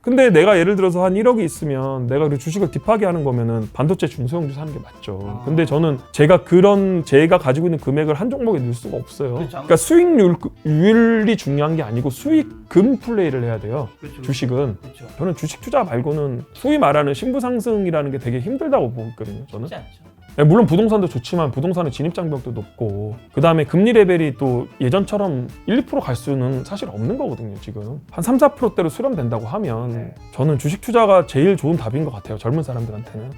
근데 내가 예를 들어서 한 1억이 있으면 내가 그 주식을 딥하게 하는 거면은 반도체 중소형주 사는 게 맞죠. 근데 저는 제가 가지고 있는 금액을 한 종목에 넣을 수가 없어요. 그러니까 수익률이 중요한 게 아니고 수익금 플레이를 해야 돼요. 주식은. 저는 주식 투자 말고는 소위 말하는 신부상승이라는 게 되게 힘들다고 보고 있거든요. 저는. 물론 부동산도 좋지만 부동산은 진입장벽도 높고 그 다음에 금리 레벨이 또 예전처럼 1, 2% 갈 수는 사실 없는 거거든요. 지금 한 3, 4%대로 수렴된다고 하면 저는 주식 투자가 제일 좋은 답인 것 같아요. 젊은 사람들한테는.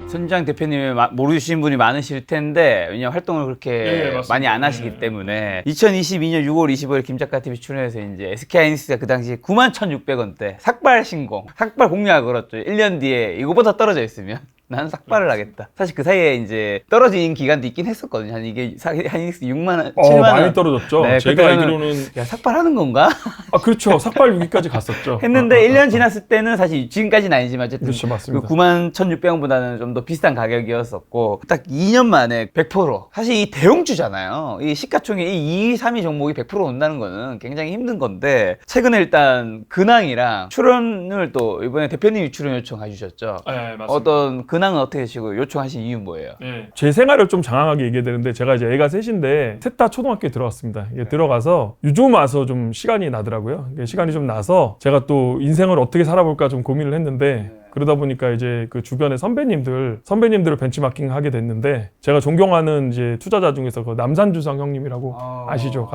손지장 대표님을 모르시는 분이 많으실 텐데 왜냐면 활동을 그렇게 많이 안 하시기 때문에 2022년 6월 25일 김작가TV 출연해서 이제 SK하이닉스가 그 당시 91,600원대 삭발 신공, 삭발 공략을 걸었죠. 1년 뒤에 이거보다 떨어져 있으면 나는 삭발을 하겠다. 사실 그 사이에 이제 떨어진 기간도 있긴 했었거든요. 한 이게 하이닉스 6만 원, 7만 원 많이 떨어졌죠. 네, 제가 알기로는 야 삭발하는 건가? 그렇죠. 삭발 6위까지 갔었죠. 했는데 1년 지났을 때는 사실 지금까지는 아니지만 어쨌든 그렇죠, 맞습니다. 그 91,600원보다는 좀 더 비슷한 가격이었었고 딱 2년 만에 100% 사실 이 대형주잖아요. 이 시가총액 이 2, 3위 종목이 100% 온다는 거는 굉장히 힘든 건데 최근에 일단 근황이랑 출연을 또 이번에 대표님이 출연 요청해 주셨죠. 네, 맞습니다. 어떤 근황은 어떻게 되시고 요청하신 이유는 뭐예요? 제 생활을 좀 장황하게 얘기해야 되는데 제가 이제 애가 셋인데 셋 다 초등학교에 들어갔습니다. 들어가서 요즘 와서 좀 시간이 나더라고요. 시간이 좀 나서 제가 또 인생을 어떻게 살아볼까 좀 고민을 했는데 그러다 보니까 이제 그 주변의 선배님들을 벤치마킹 하게 됐는데 제가 존경하는 이제 투자자 중에서 그 남산주상 형님이라고 아시죠?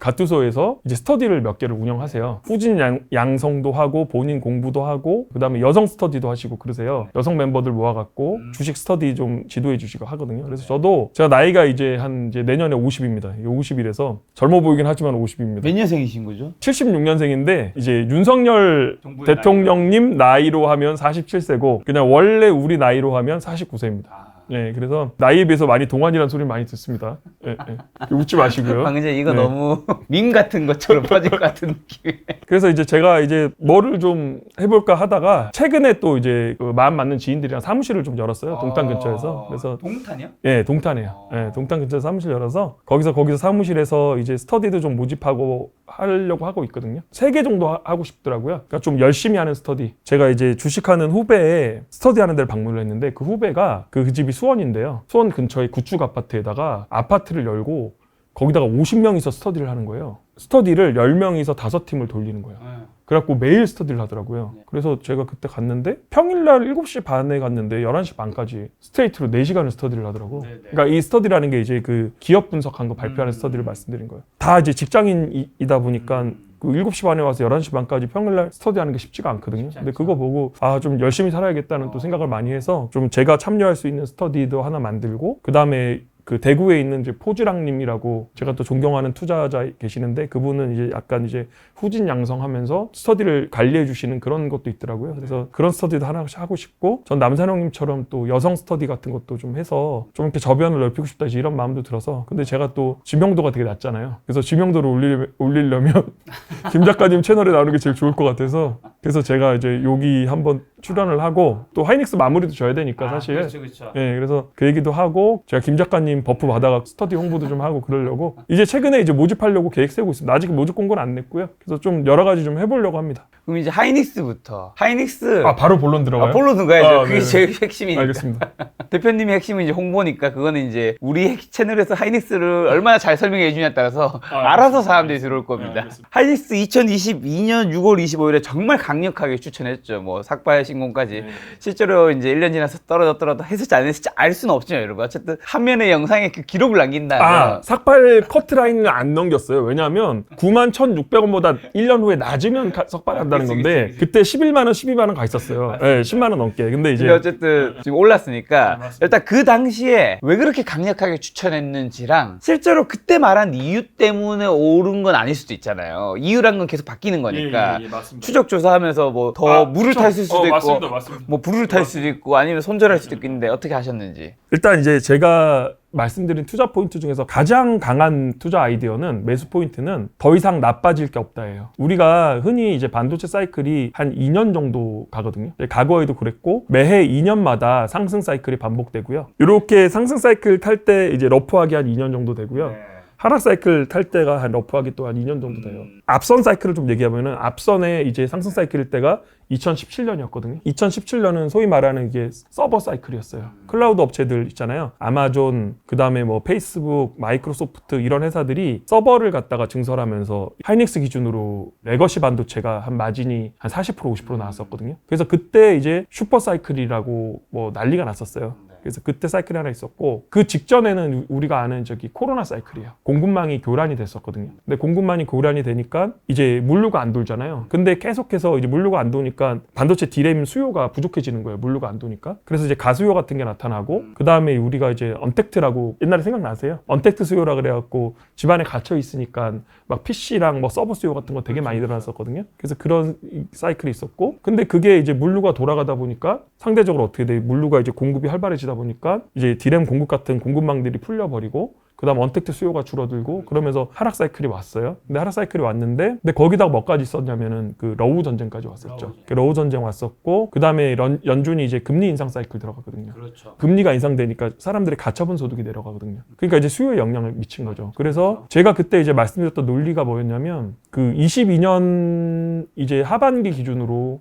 가투소에서 이제 스터디를 몇 개를 운영하세요. 후진 양성도 하고 본인 공부도 하고 그다음에 여성 스터디도 하시고 그러세요. 여성 멤버들 모아갖고 주식 스터디 좀 지도해 주시고 하거든요. 그래서 저도 제가 나이가 이제 이제 내년에 50입니다. 50이라서 젊어 보이긴 하지만 50입니다. 몇 년생이신 거죠? 76년생인데 이제 윤석열 대통령님 나이로 하면 47세고 그냥 원래 우리 나이로 하면 49세입니다. 네, 그래서 나이에 비해서 많이 동안이라는 소리를 많이 듣습니다. 네, 네. 웃지 마시고요. 방금 전에 이거 네. 너무 밈 같은 것처럼 퍼질 것 같은 느낌. 그래서 이제 제가 이제 뭐를 좀 해볼까 하다가 최근에 또 이제 그 마음 맞는 지인들이랑 사무실을 좀 열었어요. 동탄 근처에서. 그래서 동탄이요? 네, 동탄이에요. 네, 동탄 근처에서 사무실 열어서 거기서 사무실에서 이제 스터디도 좀 모집하고 하려고 하고 있거든요. 3개 정도 하고 싶더라고요. 그러니까 좀 열심히 하는 스터디. 제가 이제 주식하는 후배에 스터디하는 데를 방문을 했는데 그 후배가 그 집이 수원인데요. 수원 근처에 구축 아파트에다가 아파트를 열고 거기다가 50명이서 스터디를 하는 거예요. 스터디를 10명이서 5팀을 돌리는 거예요. 그래갖고 매일 스터디를 하더라고요. 그래서 제가 그때 갔는데 평일날 7시 반에 갔는데 11시 반까지 스트레이트로 4시간을 스터디를 하더라고. 그러니까 이 스터디라는 게 이제 그 기업 분석한 거 발표하는 스터디를 말씀드린 거예요. 다 이제 직장인이다 보니까 그 7시 반에 와서 11시 반까지 평일날 스터디하는 게 쉽지가 않거든요. 근데 그거 보고 좀 열심히 살아야겠다는 또 생각을 많이 해서 좀 제가 참여할 수 있는 스터디도 하나 만들고 그 다음에 그 대구에 있는 이제 포즈랑님이라고 제가 또 존경하는 투자자 계시는데 그분은 이제 약간 이제 후진 양성하면서 스터디를 관리해 주시는 그런 것도 있더라고요. 그래서 그런 스터디도 하나 하고 싶고 전 남산형님처럼 또 여성 스터디 같은 것도 좀 해서 좀 이렇게 저변을 넓히고 싶다 이런 마음도 들어서 근데 제가 또 지명도가 되게 낮잖아요. 그래서 지명도를 올리려면 김 작가님 채널에 나오는 게 제일 좋을 것 같아서 그래서 제가 이제 여기 한번 출연을 하고 또 하이닉스 마무리도 져야 되니까 사실 그렇죠. 네, 그래서 그 얘기도 하고 제가 김 작가님 버프 받아가 스터디 홍보도 좀 하고 그러려고 이제 최근에 이제 모집하려고 계획 세우고 있습니다. 아직 모집 공고는 안 냈고요. 그래서 좀 여러 가지 좀 해보려고 합니다. 그럼 이제 하이닉스부터. 하이닉스. 바로 본론 들어가요? 본론 가야죠. 그게 네네. 제일 핵심이니까. 알겠습니다. 대표님의 핵심은 이제 홍보니까 그거는 이제 우리 채널에서 하이닉스를 얼마나 잘 설명해 주냐에 따라서 알아서 사람들이 들어올 겁니다. 하이닉스 2022년 6월 25일에 정말 강력하게 추천했죠. 뭐 삭발 신공까지. 실제로 이제 1년 지나서 떨어졌더라도 했을지 안 했을지 알 수는 없지만 여러분 어쨌든 한 면의 영상에 그 기록을 남긴다면 삭발 커트라인을 안 넘겼어요. 왜냐하면 91,600원보다 1년 후에 낮으면 삭발한다는 건데 그때 11만 원, 12만 원 가 있었어요. 네, 10만 원 넘게. 근데 이제 어쨌든 지금 올랐으니까 일단 그 당시에 왜 그렇게 강력하게 추천했는지랑 실제로 그때 말한 이유 때문에 오른 건 아닐 수도 있잖아요. 이유란 건 계속 바뀌는 거니까 추적 조사하면서 뭐 더 물을 탔을 수도 있고 맞습니다. 뭐 불을 탈 수도 있고 아니면 손절할 수도 있는데 어떻게 하셨는지. 일단 이제 제가 말씀드린 투자 포인트 중에서 가장 강한 투자 아이디어는 매수 포인트는 더 이상 나빠질 게 없다예요. 우리가 흔히 이제 반도체 사이클이 한 2년 정도 가거든요. 과거에도 그랬고 매해 2년마다 상승 사이클이 반복되고요. 이렇게 상승 사이클 탈 때 이제 러프하게 한 2년 정도 되고요. 하락 사이클 탈 때가 한 러프하게 또 한 2년 정도 돼요. 앞선 사이클을 좀 얘기하면은 앞선에 이제 상승 사이클일 때가 2017년이었거든요. 2017년은 소위 말하는 이게 서버 사이클이었어요. 클라우드 업체들 있잖아요. 아마존, 그 다음에 뭐 페이스북, 마이크로소프트 이런 회사들이 서버를 갖다가 증설하면서 하이닉스 기준으로 레거시 반도체가 한 마진이 한 40% 50% 나왔었거든요. 그래서 그때 이제 슈퍼 사이클이라고 뭐 난리가 났었어요. 그래서 그때 사이클이 하나 있었고 그 직전에는 우리가 아는 저기 코로나 사이클이에요. 공급망이 교란이 됐었거든요. 근데 공급망이 교란이 되니까 이제 물류가 안 돌잖아요. 근데 계속해서 이제 물류가 안 도니까 반도체 디램 수요가 부족해지는 거예요. 물류가 안 도니까. 그래서 이제 가수요 같은 게 나타나고 그 다음에 우리가 이제 언택트라고 옛날에 생각나세요? 언택트 수요라 그래갖고 집안에 갇혀 있으니까 막 PC랑 뭐 서버 수요 같은 거 되게 많이 늘어났었거든요. 그래서 그런 사이클이 있었고 근데 그게 이제 물류가 돌아가다 보니까 상대적으로 어떻게 돼? 물류가 이제 공급이 활발해지다 보니까 이제 디램 공급 같은 공급망들이 풀려버리고 그다음 언택트 수요가 줄어들고 그러면서 하락 사이클이 왔어요. 근데 하락 사이클이 왔는데 근데 거기다가 뭐까지 있었냐면은 그 러우 전쟁까지 왔었죠. 러우 전쟁 왔었고 그다음에 연준이 이제 금리 인상 사이클 들어가거든요. 그렇죠. 금리가 인상되니까 사람들의 가처분 소득이 내려가거든요. 그러니까 이제 수요에 영향을 미친 거죠. 그래서 제가 그때 이제 말씀드렸던 논리가 뭐였냐면 그 22년 이제 하반기 기준으로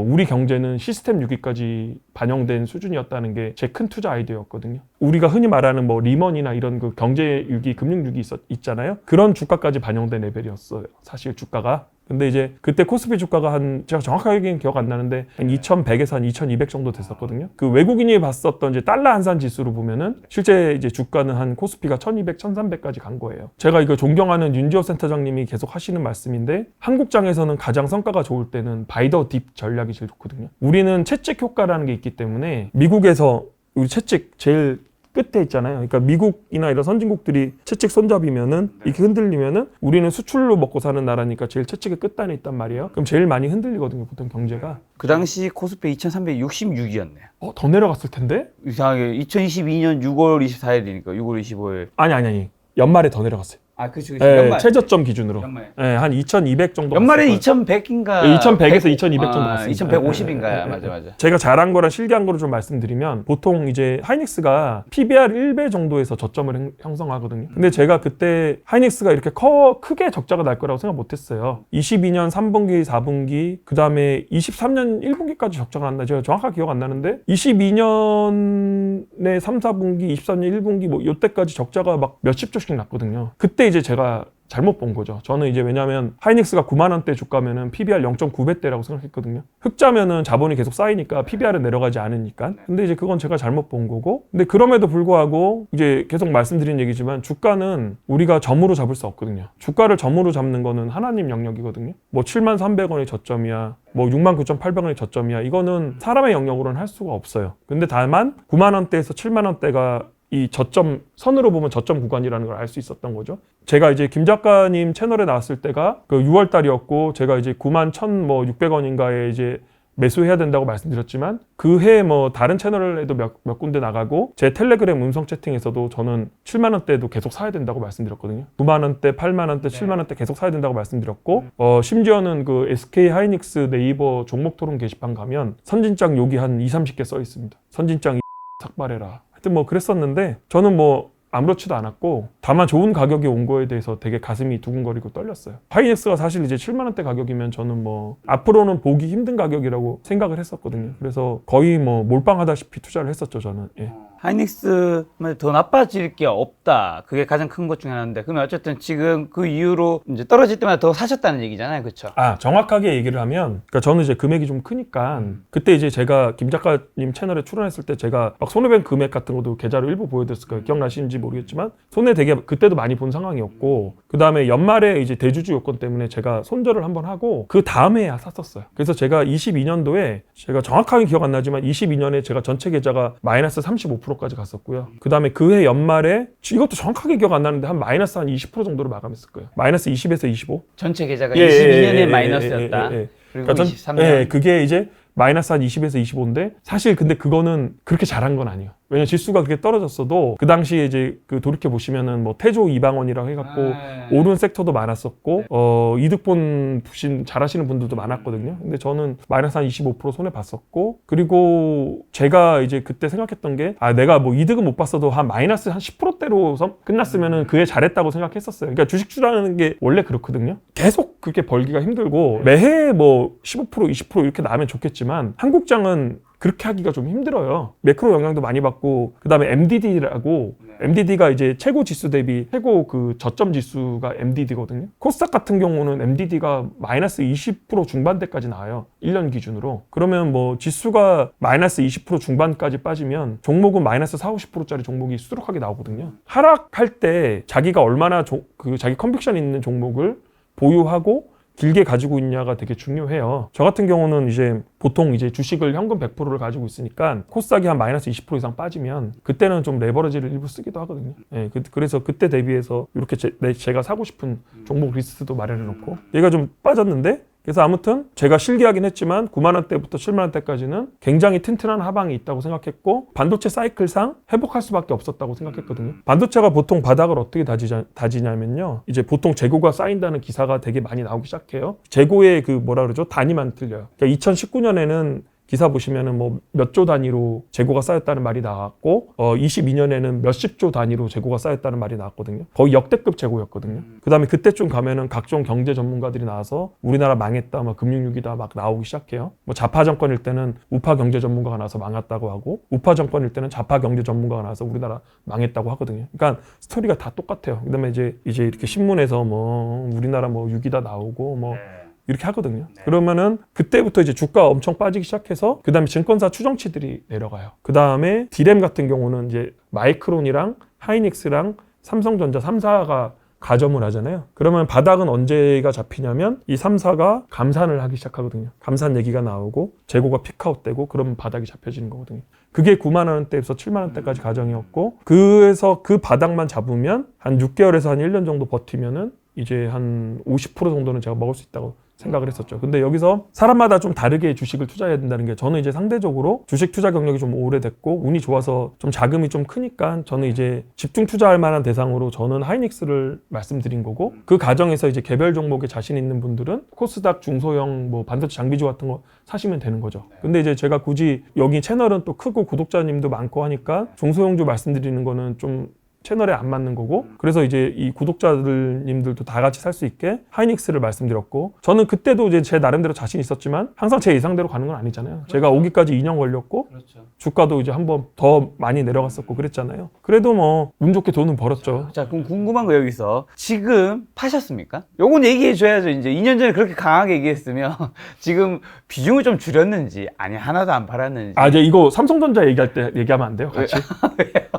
우리 경제는 시스템 위기까지 반영된 수준이었다는 게 제 큰 투자 아이디어였거든요. 우리가 흔히 말하는 뭐 리먼이나 이런 그 경제 위기, 금융 위기 있잖아요. 그런 주가까지 반영된 레벨이었어요. 사실 주가가. 근데 이제 그때 코스피 주가가 제가 정확하게는 기억 안 나는데 한 2100에서 한 2200 정도 됐었거든요. 그 외국인이 봤었던 이제 달러 환산 지수로 보면은 실제 이제 주가는 한 코스피가 1200, 1300까지 간 거예요. 제가 이거 존경하는 윤지호 센터장님이 계속 하시는 말씀인데 한국장에서는 가장 성과가 좋을 때는 바이 더 딥 전략이 제일 좋거든요. 우리는 채찍 효과라는 게 있기 때문에 미국에서 우리 채찍 제일 끝에 있잖아요. 그러니까 미국이나 이런 선진국들이 채찍 손잡이면은 이렇게 흔들리면은 우리는 수출로 먹고 사는 나라니까 제일 채찍의 끝단에 있단 말이에요. 그럼 제일 많이 흔들리거든요, 보통 경제가. 그 당시 코스피 2366이었네요. 더 내려갔을 텐데? 이상하게 2022년 6월 24일이니까 6월 25일. 아니. 연말에 더 내려갔어요. 아, 그렇죠. 네, 최저점 기준으로. 연말. 네, 한 2,200 정도. 연말에 2,100인가? 2,100에서 2,200 정도 갔습니다. 2,150인가요? 맞아. 제가 잘한 거랑 실기한 거를 좀 말씀드리면 보통 이제 하이닉스가 PBR 1배 정도에서 저점을 형성하거든요. 근데 제가 그때 하이닉스가 이렇게 크게 적자가 날 거라고 생각 못 했어요. 22년 3분기, 4분기, 그 다음에 23년 1분기까지 적자가 났나? 제가 정확하게 기억 안 나는데 22년에 3, 4분기, 23년 1분기 뭐 이때까지 적자가 막 몇십 조씩 났거든요. 그때 이제 제가 잘못 본 거죠. 저는 이제 왜냐면 하이닉스가 9만 원대 주가면은 PBR 0.9배대라고 생각했거든요. 흑자면은 자본이 계속 쌓이니까 PBR은 내려가지 않으니까. 근데 이제 그건 제가 잘못 본 거고. 근데 그럼에도 불구하고 이제 계속 말씀드린 얘기지만 주가는 우리가 점으로 잡을 수 없거든요. 주가를 점으로 잡는 거는 하나님 영역이거든요. 뭐 7만 300원이 저점이야. 뭐 6만 9,800원이 저점이야. 이거는 사람의 영역으로는 할 수가 없어요. 근데 다만 9만 원대에서 7만 원대가 이 저점, 선으로 보면 저점 구간이라는 걸 알 수 있었던 거죠. 제가 이제 김 작가님 채널에 나왔을 때가 그 6월 달이었고 제가 이제 9만 1,600원인가에 이제 매수해야 된다고 말씀드렸지만 그 해 뭐 다른 채널에도 몇 군데 나가고 제 텔레그램 음성 채팅에서도 저는 7만 원대도 계속 사야 된다고 말씀드렸거든요. 9만 원대, 8만 원대, 7만 원대 계속 사야 된다고 말씀드렸고 심지어는 그 SK 하이닉스 네이버 종목 토론 게시판 가면 선진장 욕이 한 20-30개 써 있습니다. 선진장 삭발해라. 하여튼 뭐 그랬었는데 저는 뭐 아무렇지도 않았고 다만 좋은 가격이 온 거에 대해서 되게 가슴이 두근거리고 떨렸어요. 하이닉스가 사실 이제 7만 원대 가격이면 저는 뭐 앞으로는 보기 힘든 가격이라고 생각을 했었거든요. 그래서 거의 뭐 몰빵하다시피 투자를 했었죠, 저는. 예. 하이닉스만 더 나빠질 게 없다. 그게 가장 큰 것 중에 하나인데 그러면 어쨌든 지금 그 이후로 이제 떨어질 때마다 더 사셨다는 얘기잖아요, 그렇죠? 아, 정확하게 얘기를 하면 그러니까 저는 이제 금액이 좀 크니까 그때 이제 제가 김 작가님 채널에 출연했을 때 제가 막 손해본 금액 같은 것도 계좌로 일부 보여드렸을 거예요. 기억나시는지 모르겠지만 손해 되게 그때도 많이 본 상황이었고 그 다음에 연말에 이제 대주주 요건 때문에 제가 손절을 한번 하고 그 다음에야 샀었어요. 그래서 제가 22년도에 제가 정확하게 기억 안 나지만 22년에 제가 전체 계좌가 마이너스 35%까지 갔었고요. 그 다음에 그해 연말에 이것도 정확하게 기억 안 나는데 한 마이너스 한 20% 정도로 마감했을 거예요. 마이너스 20에서 25. 전체 계좌가 22년에 마이너스였다. 그리고 그러니까 23년. 그게 이제 마이너스 한 20에서 25인데 사실 근데 그거는 그렇게 잘한 건 아니에요. 왜냐면 지수가 그렇게 떨어졌어도 그 당시에 이제 그 돌이켜 보시면은 뭐 태조 이방원이라고 해갖고 오른 섹터도 많았었고 이득 본 부신 잘하시는 분들도 많았거든요. 근데 저는 마이너스 한 25% 손해 봤었고, 그리고 제가 이제 그때 생각했던 게 내가 뭐 이득은 못 봤어도 한 마이너스 한 10%대로 끝났으면은 그게 잘했다고 생각했었어요. 그러니까 주식 투자하는 게 원래 그렇거든요. 계속 그렇게 벌기가 힘들고 매해 뭐 15% 20% 이렇게 나면 좋겠지만 한국장은 그렇게 하기가 좀 힘들어요. 매크로 영향도 많이 받고, 그 다음에 MDD라고, MDD가 이제 최고 지수 대비 최고 그 저점 지수가 MDD거든요. 코스닥 같은 경우는 MDD가 마이너스 20% 중반대까지 나와요. 1년 기준으로. 그러면 뭐 지수가 마이너스 20% 중반까지 빠지면 종목은 마이너스 40, 50%짜리 종목이 수두룩하게 나오거든요. 하락할 때 자기가 얼마나 자기 컨빅션 있는 종목을 보유하고 길게 가지고 있냐가 되게 중요해요. 저 같은 경우는 이제 보통 이제 주식을 현금 100%를 가지고 있으니까 코스닥이 한 마이너스 20% 이상 빠지면 그때는 좀 레버리지를 일부 쓰기도 하거든요. 예, 그래서 그때 대비해서 이렇게 제가 사고 싶은 종목 리스트도 마련해 놓고, 얘가 좀 빠졌는데, 그래서 아무튼 제가 실기하긴 했지만 9만 원대부터 7만 원대까지는 굉장히 튼튼한 하방이 있다고 생각했고, 반도체 사이클상 회복할 수밖에 없었다고 생각했거든요. 반도체가 보통 바닥을 어떻게 다지냐면요, 이제 보통 재고가 쌓인다는 기사가 되게 많이 나오기 시작해요. 재고의 그 뭐라 그러죠? 단위만 틀려요. 그러니까 2019년에는 기사 보시면은 뭐 몇 조 단위로 재고가 쌓였다는 말이 나왔고, 22년에는 몇십 조 단위로 재고가 쌓였다는 말이 나왔거든요. 거의 역대급 재고였거든요. 그 다음에 그때쯤 가면은 각종 경제 전문가들이 나와서 우리나라 망했다, 막 금융위기다 막 나오기 시작해요. 뭐 좌파 정권일 때는 우파 경제 전문가가 나와서 망했다고 하고, 우파 정권일 때는 좌파 경제 전문가가 나와서 우리나라 망했다고 하거든요. 그러니까 스토리가 다 똑같아요. 그 다음에 이제 이렇게 신문에서 뭐 우리나라 뭐 위기다 나오고 뭐 이렇게 하거든요. 그러면은 그때부터 이제 주가 엄청 빠지기 시작해서 그 다음에 증권사 추정치들이 내려가요. 그 다음에 디램 같은 경우는 이제 마이크론이랑 하이닉스랑 삼성전자 3사가 가점을 하잖아요. 그러면 바닥은 언제가 잡히냐면 이 3사가 감산을 하기 시작하거든요. 감산 얘기가 나오고 재고가 피크아웃되고, 그러면 바닥이 잡혀지는 거거든요. 그게 9만 원대에서 7만 원대까지 가정이었고, 그래서 그 바닥만 잡으면 한 6개월에서 한 1년 정도 버티면은 이제 한 50% 정도는 제가 먹을 수 있다고 생각을 했었죠. 근데 여기서 사람마다 좀 다르게 주식을 투자해야 된다는 게, 저는 이제 상대적으로 주식 투자 경력이 좀 오래됐고 운이 좋아서 좀 자금이 좀 크니까 저는 이제 집중 투자할 만한 대상으로 저는 하이닉스를 말씀드린 거고, 그 과정에서 이제 개별 종목에 자신 있는 분들은 코스닥 중소형 뭐 반도체 장비주 같은 거 사시면 되는 거죠. 근데 이제 제가 굳이 여기 채널은 또 크고 구독자님도 많고 하니까 중소형주 말씀드리는 거는 좀 채널에 안 맞는 거고, 그래서 이제 이 구독자님들도 다 같이 살 수 있게 하이닉스를 말씀드렸고, 저는 그때도 이제 제 나름대로 자신 있었지만 항상 제 예상대로 가는 건 아니잖아요. 그렇죠. 제가 오기까지 2년 걸렸고, 그렇죠. 주가도 이제 한번 더 많이 내려갔었고 그랬잖아요. 그래도 뭐 운 좋게 돈은 벌었죠. 자, 그럼 궁금한 거 여기서 지금 파셨습니까? 요건 얘기해 줘야죠. 이제 2년 전에 그렇게 강하게 얘기했으면 지금 비중을 좀 줄였는지, 아니 하나도 안 팔았는지. 이제 이거 삼성전자 얘기할 때 얘기하면 안 돼요, 같이?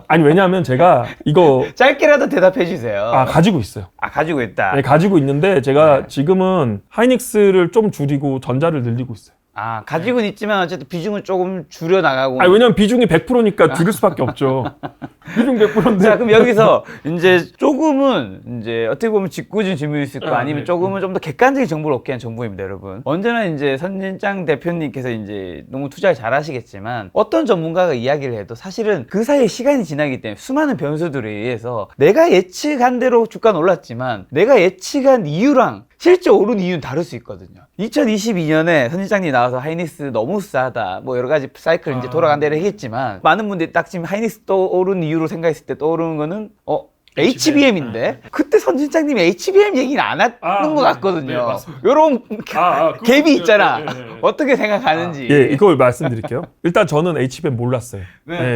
아니, 왜냐하면 제가 이거 짧게라도 대답해 주세요. 가지고 있어요. 가지고 있다. 네, 가지고 있는데 제가 지금은 하이닉스를 좀 줄이고 전자를 늘리고 있어요. 가지고는 있지만 어쨌든 비중을 조금 줄여 나가고. 왜냐면 비중이 100%니까 줄일 수밖에 없죠. 비중 100%인데. 자, 그럼 여기서 이제 조금은 이제 어떻게 보면 짓궂은 질문일 수 있고, 아니면 조금은 좀 더 객관적인 정보를 얻게 한 정보입니다, 여러분. 언제나 이제 선진장 대표님께서 이제 너무 투자를 잘 하시겠지만, 어떤 전문가가 이야기를 해도 사실은 그 사이에 시간이 지나기 때문에 수많은 변수들에 의해서 내가 예측한 대로 주가는 올랐지만 내가 예측한 이유랑 실제 오른 이유는 다를 수 있거든요. 2022년에 선진장님이 나와서 하이닉스 너무 싸다, 뭐 여러 가지 사이클 이제 돌아간다고 했지만, 많은 분들이 딱 지금 하이닉스 또 오른 이유로 생각했을 때 떠오르는 거는 HBM인데 그때 선진장님이 HBM 얘기는 안 하는 것 같거든요. 요런 갭이 있잖아. 어떻게 생각하는지. 이걸 말씀드릴게요. 일단 저는 HBM 몰랐어요.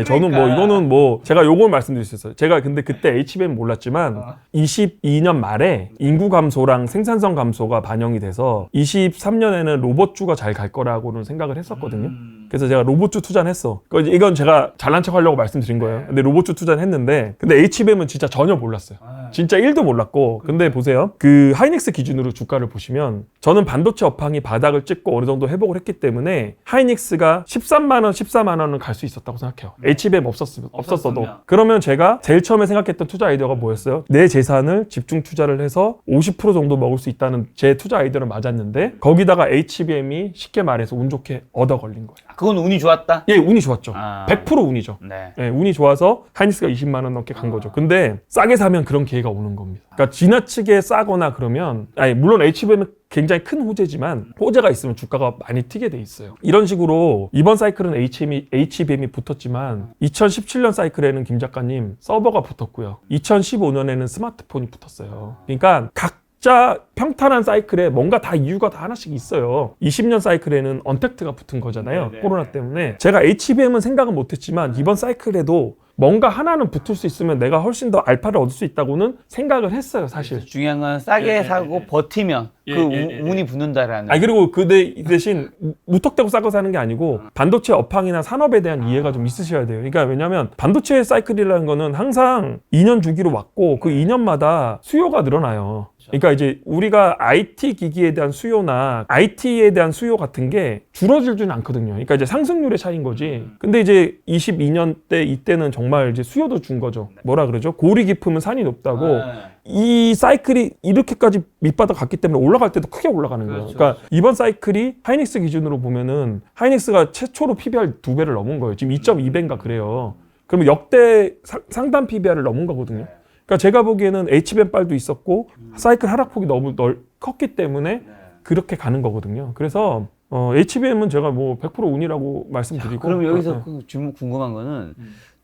저는 뭐 이거는 뭐 제가 요걸 말씀드릴 수 있어요. 제가 근데 그때 HBM 몰랐지만 22년 말에 인구 감소랑 생산성 감소가 반영이 돼서 23년에는 로봇주가 잘 갈 거라고는 생각을 했었거든요. 그래서 제가 로봇주 투자는 했어. 이건 제가 잘난 척 하려고 말씀드린 거예요. 근데 로봇주 투자는 했는데, 근데 HBM은 진짜 전혀 몰랐어요. 진짜 1도 몰랐고. 근데 보세요. 그 하이닉스 기준으로 주가를 보시면 저는 반도체 업황이 바닥을 찍고 어느 정도 회복을 했기 때문에 하이닉스가 13만 원, 14만 원은 갈 수 있었다고 생각해요. HBM 없었어도. 그러면 제가 제일 처음에 생각했던 투자 아이디어가 뭐였어요? 내 재산을 집중 투자를 해서 50% 정도 먹을 수 있다는 제 투자 아이디어는 맞았는데 거기다가 HBM이 쉽게 말해서 운 좋게 얻어 걸린 거예요. 그건 운이 좋았다? 예, 운이 좋았죠. 아. 100% 운이죠. 네. 예, 운이 좋아서 하이닉스가 20만 원 넘게 간 거죠. 근데 싸게 사면 그런 기회가 오는 겁니다. 그러니까 지나치게 싸거나 그러면 물론 HBM은 굉장히 큰 호재지만 호재가 있으면 주가가 많이 튀게 돼 있어요. 이런 식으로 이번 사이클은 HBM이 붙었지만 2017년 사이클에는 김 작가님 서버가 붙었고요. 2015년에는 스마트폰이 붙었어요. 그러니까 각자 평탄한 사이클에 뭔가 다 이유가 다 하나씩 있어요. 20년 사이클에는 언택트가 붙은 거잖아요. 코로나 때문에. 제가 HBM은 생각은 못했지만 이번 사이클에도 뭔가 하나는 붙을 수 있으면 내가 훨씬 더 알파를 얻을 수 있다고는 생각을 했어요, 사실. 중요한 건 싸게 사고 버티면 운이 붙는다라는. 그리고 그 대신 무턱대고 싸고 사는 게 아니고 반도체 업황이나 산업에 대한 이해가 좀 있으셔야 돼요. 그러니까 왜냐하면 반도체 사이클이라는 거는 항상 2년 주기로 왔고 그 2년마다 수요가 늘어나요. 그러니까 이제 우리가 IT 기기에 대한 수요나 IT에 대한 수요 같은 게 줄어들지는 않거든요. 그러니까 이제 상승률의 차이인 거지. 근데 이제 22년 때 이때는 정말 이제 수요도 준 거죠. 뭐라 그러죠? 고리 깊으면 산이 높다고. 이 사이클이 이렇게까지 밑바닥 갔기 때문에 올라갈 때도 크게 올라가는 거예요. 그러니까 이번 사이클이 하이닉스 기준으로 보면은 하이닉스가 최초로 PBR 2배를 넘은 거예요. 지금 2.2배인가 그래요. 그러면 역대 상단 PBR을 넘은 거거든요. 그러니까 제가 보기에는 HBM 빨도 있었고 사이클 하락폭이 너무 컸기 때문에 그렇게 가는 거거든요. 그래서 HBM은 제가 뭐 100% 운이라고 말씀드리고. 그럼 여기서 질문 궁금한 거는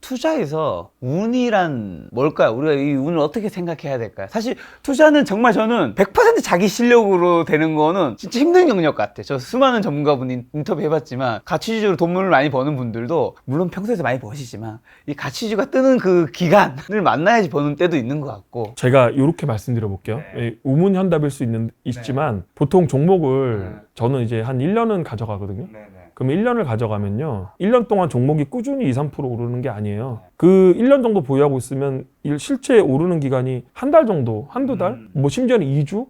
투자에서 운이란 뭘까요? 우리가 이 운을 어떻게 생각해야 될까요? 사실 투자는 정말 저는 100% 자기 실력으로 되는 거는 진짜 힘든 영역 같아요. 저 수많은 전문가분 인터뷰 해봤지만 가치주로 돈을 많이 버는 분들도 물론 평소에도 많이 버시지만 이 가치주가 뜨는 그 기간을 만나야지 버는 때도 있는 것 같고. 제가 이렇게 말씀드려 볼게요. 우문현답일 수 있지만 보통 종목을 저는 이제 한 1년은 가져가거든요. 그럼 1년을 가져가면요. 1년 동안 종목이 꾸준히 2, 3% 오르는 게 아니에요. 그 1년 정도 보유하고 있으면 실제 오르는 기간이 한 달 정도, 한두 달, 뭐 심지어는 2주?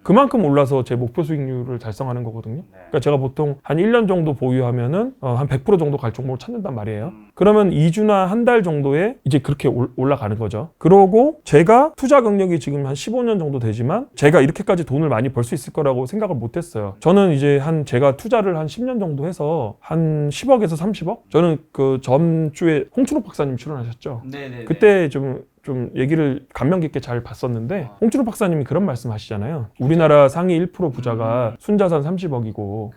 그만큼 올라서 제 목표 수익률을 달성하는 거거든요. 그러니까 제가 보통 한 1년 정도 보유하면은 한 100% 정도 갈 종목을 찾는단 말이에요. 그러면 2주나 한 달 정도에 이제 그렇게 올라가는 거죠. 그러고 제가 투자 경력이 지금 한 15년 정도 되지만 제가 이렇게까지 돈을 많이 벌 수 있을 거라고 생각을 못 했어요. 저는 이제 제가 투자를 한 10년 정도 해서 한 10억에서 30억? 저는 그 전주에 홍춘욱 박사님 출연하셨죠. 그때 좀 얘기를 감명 깊게 잘 봤었는데 홍춘욱 박사님이 그런 말씀 하시잖아요. 우리나라 상위 1% 부자가 순자산 30억이고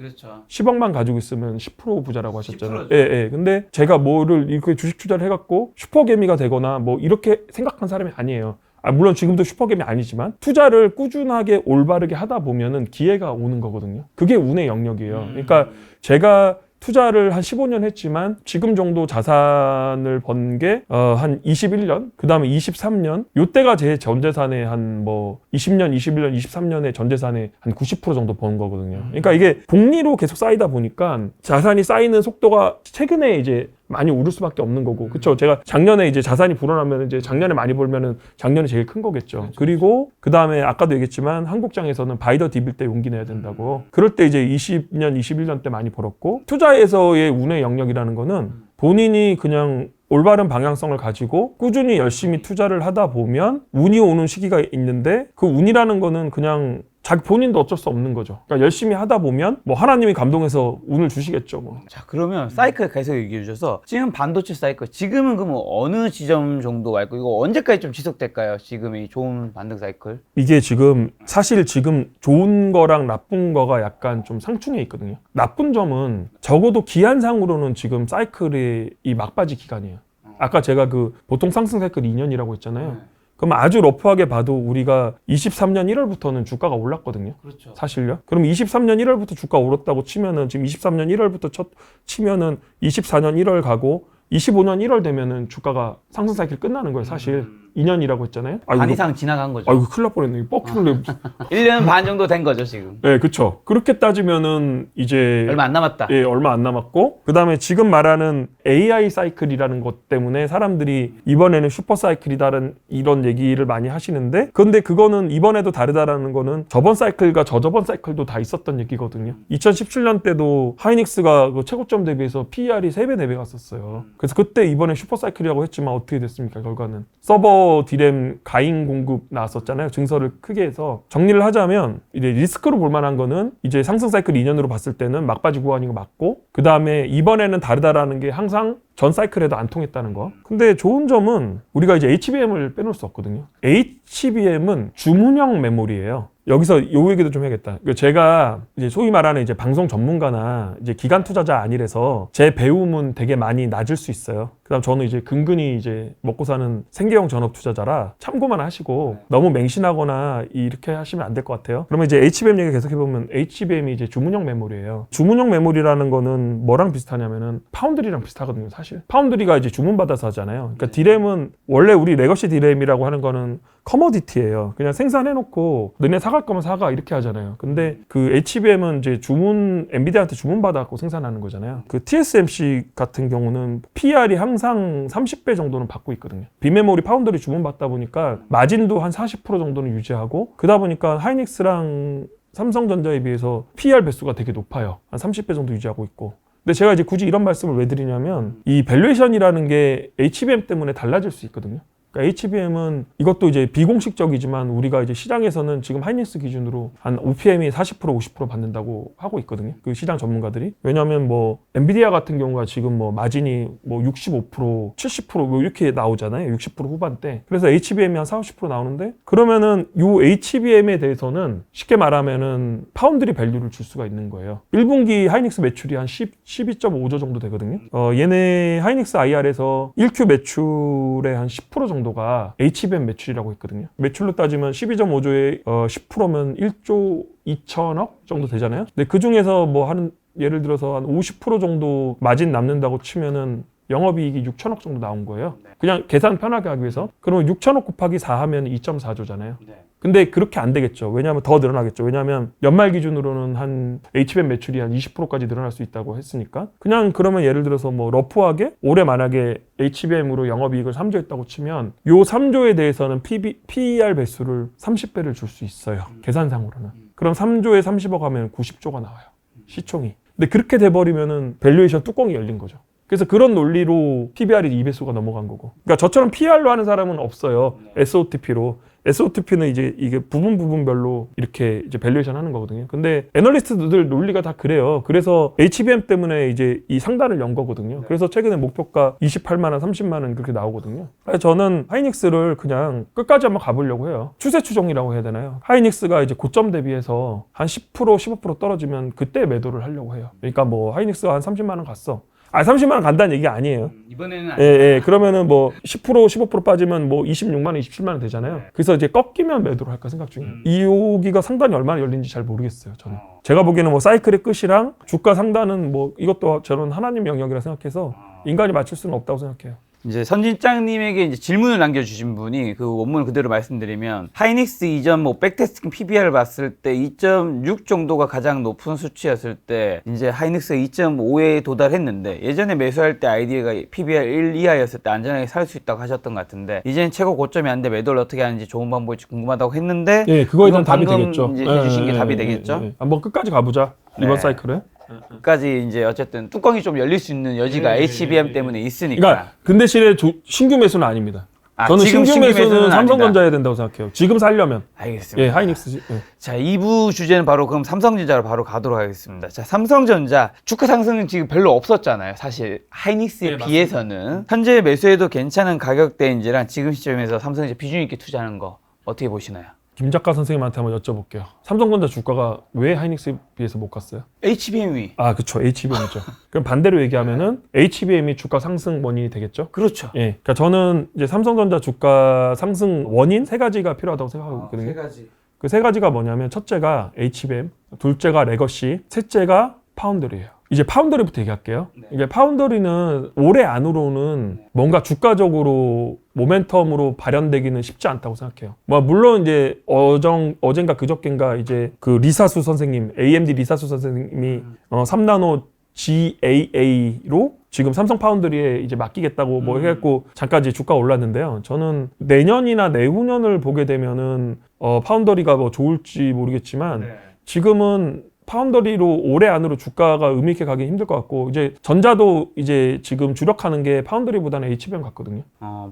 10억만 가지고 있으면 10% 부자라고 하셨잖아요. 예. 근데 제가 뭐를 이렇게 주식 투자를 해갖고 슈퍼개미가 되거나 뭐 이렇게 생각한 사람이 아니에요. 물론 지금도 슈퍼개미 아니지만 투자를 꾸준하게 올바르게 하다 보면은 기회가 오는 거거든요. 그게 운의 영역이에요. 그러니까 제가 투자를 한 15년 했지만 지금 정도 자산을 번 게 한 21년, 그 다음에 23년, 요때가 제 전재산의 한 뭐 20년, 21년, 23년의 전재산의 한 90% 정도 번 거거든요. 그러니까 이게 복리로 계속 쌓이다 보니까 자산이 쌓이는 속도가 최근에 이제 많이 오를 수밖에 없는 거고, 그렇죠? 제가 작년에 이제 자산이 불어나면 이제 작년에 많이 벌면은 작년이 제일 큰 거겠죠. 그리고 그 다음에 아까도 얘기했지만 한국장에서는 바이 더 딥일 때 용기 내야 된다고. 그럴 때 이제 20년, 21년 때 많이 벌었고, 투자에서의 운의 영역이라는 거는 본인이 그냥 올바른 방향성을 가지고 꾸준히 열심히 투자를 하다 보면 운이 오는 시기가 있는데 그 운이라는 거는 그냥 자기 본인도 어쩔 수 없는 거죠. 그러니까 열심히 하다 보면 뭐 하나님이 감동해서 운을 주시겠죠. 뭐. 자, 그러면 사이클 계속 얘기해 주셔서 지금 반도체 사이클 지금은 그럼 어느 지점 정도 와 있고 이거 언제까지 좀 지속될까요? 지금 이 좋은 반등 사이클? 이게 지금 사실 지금 좋은 거랑 나쁜 거가 약간 좀 상충해 있거든요. 나쁜 점은 적어도 기한상으로는 지금 사이클이 이 막바지 기간이에요. 아까 제가 그 보통 상승 사이클 2년이라고 했잖아요. 그럼 아주 러프하게 봐도 우리가 23년 1월부터는 주가가 올랐거든요. 그렇죠. 사실요. 그럼 23년 1월부터 주가 올랐다고 치면은 지금 23년 1월부터 치면은 24년 1월 가고 25년 1월 되면은 주가가 상승 사이클 끝나는 거예요, 사실. 2년이라고 했잖아요. 반 이상 지나간 거죠. 아이고 큰일 날 뻔했네. 뻑큐를 1년 반 정도 된 거죠 지금. 네, 그렇죠. 그렇게 따지면은 이제 얼마 안 남았다. 예, 얼마 안 남았고 그다음에 지금 말하는 AI 사이클이라는 것 때문에 사람들이 이번에는 슈퍼 사이클이다라는 이런 얘기를 많이 하시는데 근데 그거는 이번에도 다르다라는 거는 저번 사이클과 저저번 사이클도 다 있었던 얘기거든요. 2017년 때도 하이닉스가 그 최고점 대비해서 PER이 3배, 4배 갔었어요. 그래서 그때 이번에 슈퍼 사이클이라고 했지만 어떻게 됐습니까? 결과는 서버 디램 가인 공급 나왔었잖아요. 증설을 크게 해서 정리를 하자면 이제 리스크로 볼 만한 거는 이제 상승 사이클 2년으로 봤을 때는 막바지 구간인 거 맞고 그 다음에 이번에는 다르다라는 게 항상 전 사이클에도 안 통했다는 거. 근데 좋은 점은 우리가 이제 HBM을 빼놓을 수 없거든요. HBM은 주문형 메모리예요. 여기서 요 얘기도 좀 해야겠다. 제가 이제 소위 말하는 이제 방송 전문가나 이제 기관 투자자 아니라서 제 배움은 되게 많이 낮을 수 있어요. 그다음 저는 이제 근근히 이제 먹고 사는 생계형 전업 투자자라 참고만 하시고 너무 맹신하거나 이렇게 하시면 안 될 것 같아요. 그러면 이제 HBM 얘기 계속 해보면 HBM이 이제 주문형 메모리예요. 주문형 메모리라는 거는 뭐랑 비슷하냐면은 파운드리랑 비슷하거든요, 사실. 파운드리가 이제 주문받아서 하잖아요. 그러니까 디램은 원래 우리 레거시 디램이라고 하는 거는 커머디티예요. 그냥 생산해놓고 너네 사갈 거면 사가 이렇게 하잖아요. 근데 그 HBM은 이제 엔비디아한테 주문받아갖고 생산하는 거잖아요. 그 TSMC 같은 경우는 PR이 항상 30배 정도는 받고 있거든요. 비메모리 파운더리 주문받다 보니까 마진도 한 40% 정도는 유지하고 그러다 보니까 하이닉스랑 삼성전자에 비해서 PR 배수가 되게 높아요. 한 30배 정도 유지하고 있고. 근데 제가 이제 굳이 이런 말씀을 왜 드리냐면 이 밸류에이션이라는 게 HBM 때문에 달라질 수 있거든요. 그러니까 HBM은 이것도 이제 비공식적이지만 우리가 이제 시장에서는 지금 하이닉스 기준으로 한 OPM이 40% 50% 받는다고 하고 있거든요. 그 시장 전문가들이. 왜냐하면 뭐 엔비디아 같은 경우가 지금 뭐 마진이 뭐 65% 70% 뭐 이렇게 나오잖아요. 60% 후반대. 그래서 HBM이 한 40, 50% 나오는데 그러면은 요 HBM에 대해서는 쉽게 말하면은 파운드리 밸류를 줄 수가 있는 거예요. 1분기 하이닉스 매출이 한 12.5조 정도 되거든요. 얘네 하이닉스 IR에서 1Q 매출의 한 10% 정도 가 HBM 매출이라고 했거든요. 매출로 따지면 12.5조에 10%면 1조 2천억 정도 되잖아요. 근데 그 중에서 뭐 예를 들어서 한 50% 정도 마진 남는다고 치면은 영업이익이 6천억 정도 나온 거예요. 그냥 계산 편하게 하기 위해서. 그러면 6천억 곱하기 4 하면 2.4조잖아요. 근데 그렇게 안 되겠죠. 왜냐하면 더 늘어나겠죠. 왜냐하면 연말 기준으로는 한 HBM 매출이 한 20%까지 늘어날 수 있다고 했으니까 그냥 그러면 예를 들어서 뭐 러프하게 올해 만약에 HBM으로 영업이익을 3조 했다고 치면 요 3조에 대해서는 PER 배수를 30배를 줄 수 있어요. 계산상으로는. 그럼 3조에 30억 하면 90조가 나와요. 시총이. 근데 그렇게 돼버리면은 밸류에이션 뚜껑이 열린 거죠. 그래서 그런 논리로 PBR이 2배수가 넘어간 거고. 그러니까 저처럼 PR로 하는 사람은 없어요. SOTP로. SOTP는 이제 이게 부분별로 이렇게 이제 밸류에이션 하는 거거든요. 근데 애널리스트들 논리가 다 그래요. 그래서 HBM 때문에 이제 이 상단을 연 거거든요. 그래서 최근에 목표가 28만 원, 30만 원 그렇게 나오거든요. 그래서 저는 하이닉스를 그냥 끝까지 한번 가보려고 해요. 추세 추종이라고 해야 되나요? 하이닉스가 이제 고점 대비해서 한 10%, 15% 떨어지면 그때 매도를 하려고 해요. 그러니까 뭐 하이닉스가 한 30만 원 갔어. 30만 원 간다는 얘기가 아니에요. 이번에는 예. 그러면은 뭐 10%, 15% 빠지면 뭐 26만 원, 27만 원 되잖아요. 그래서 이제 꺾이면 매도를 할까 생각 중이에요. 이 여기가 상단이 얼마나 열린지 잘 모르겠어요, 저는. 제가 보기에는 뭐 사이클의 끝이랑 주가 상단은 뭐 이것도 저는 하나님 영역이라 생각해서 인간이 맞출 수는 없다고 생각해요. 이제 선진장님에게 이제 질문을 남겨주신 분이 그 원문을 그대로 말씀드리면 하이닉스 이전 뭐 백테스팅 PBR을 봤을 때 2.6 정도가 가장 높은 수치였을 때 이제 하이닉스가 2.5에 도달했는데 예전에 매수할 때 아이디어가 PBR 1 이하였을 때 안전하게 살 수 있다고 하셨던 것 같은데 이제는 최고 고점이 안 돼 매도를 어떻게 하는지 좋은 방법이 궁금하다고 했는데 예, 그거에 대한 답이 되겠죠. 이제 해주신 게 답이 되겠죠. 한번 끝까지 가보자. 이번 사이클에. 끝까지 이제 어쨌든 뚜껑이 좀 열릴 수 있는 여지가 HBM 때문에 있으니까. 그러니까 그 대신에 신규 매수는 아닙니다. 저는 지금 신규 매수는 삼성전자 아니다. 해야 된다고 생각해요. 지금 살려면. 알겠습니다. 예, 하이닉스. 예. 자, 2부 주제는 바로 그럼 삼성전자로 바로 가도록 하겠습니다. 자, 삼성전자 주가 상승은 지금 별로 없었잖아요. 사실 하이닉스에 비해서는 현재 매수해도 괜찮은 가격대인지랑 지금 시점에서 삼성전자 비중 있게 투자하는 거 어떻게 보시나요? 김 작가 선생님한테 한번 여쭤볼게요. 삼성전자 주가가 왜 하이닉스에 비해서 못 갔어요? HBM이. 그렇죠. HBM이죠. 그럼 반대로 얘기하면은 HBM이 주가 상승 원인이 되겠죠? 그렇죠. 예. 그러니까 저는 이제 삼성전자 주가 상승 원인 3가지가 필요하다고 생각하고 있거든요. 3가지. 그 3가지가 뭐냐면 첫째가 HBM, 둘째가 레거시, 셋째가 파운더리예요. 이제 파운더리부터 얘기할게요. 이게 파운더리는 올해 안으로는 뭔가 주가적으로 모멘텀으로 발현되기는 쉽지 않다고 생각해요. 뭐 물론 이제 어젠가 그저께인가 이제 그 리사수 선생님, AMD 리사수 선생님이 3나노 GAA로 지금 삼성 파운드리에 이제 맡기겠다고 뭐 해갖고 잠깐 이제 주가 올랐는데요. 저는 내년이나 내후년을 보게 되면은 파운더리가 뭐 좋을지 모르겠지만 지금은 파운더리로 올해 안으로 주가가 의미 있게 가기 힘들 것 같고 이제 전자도 이제 지금 주력하는 게 파운더리보다는 HBM 같거든요.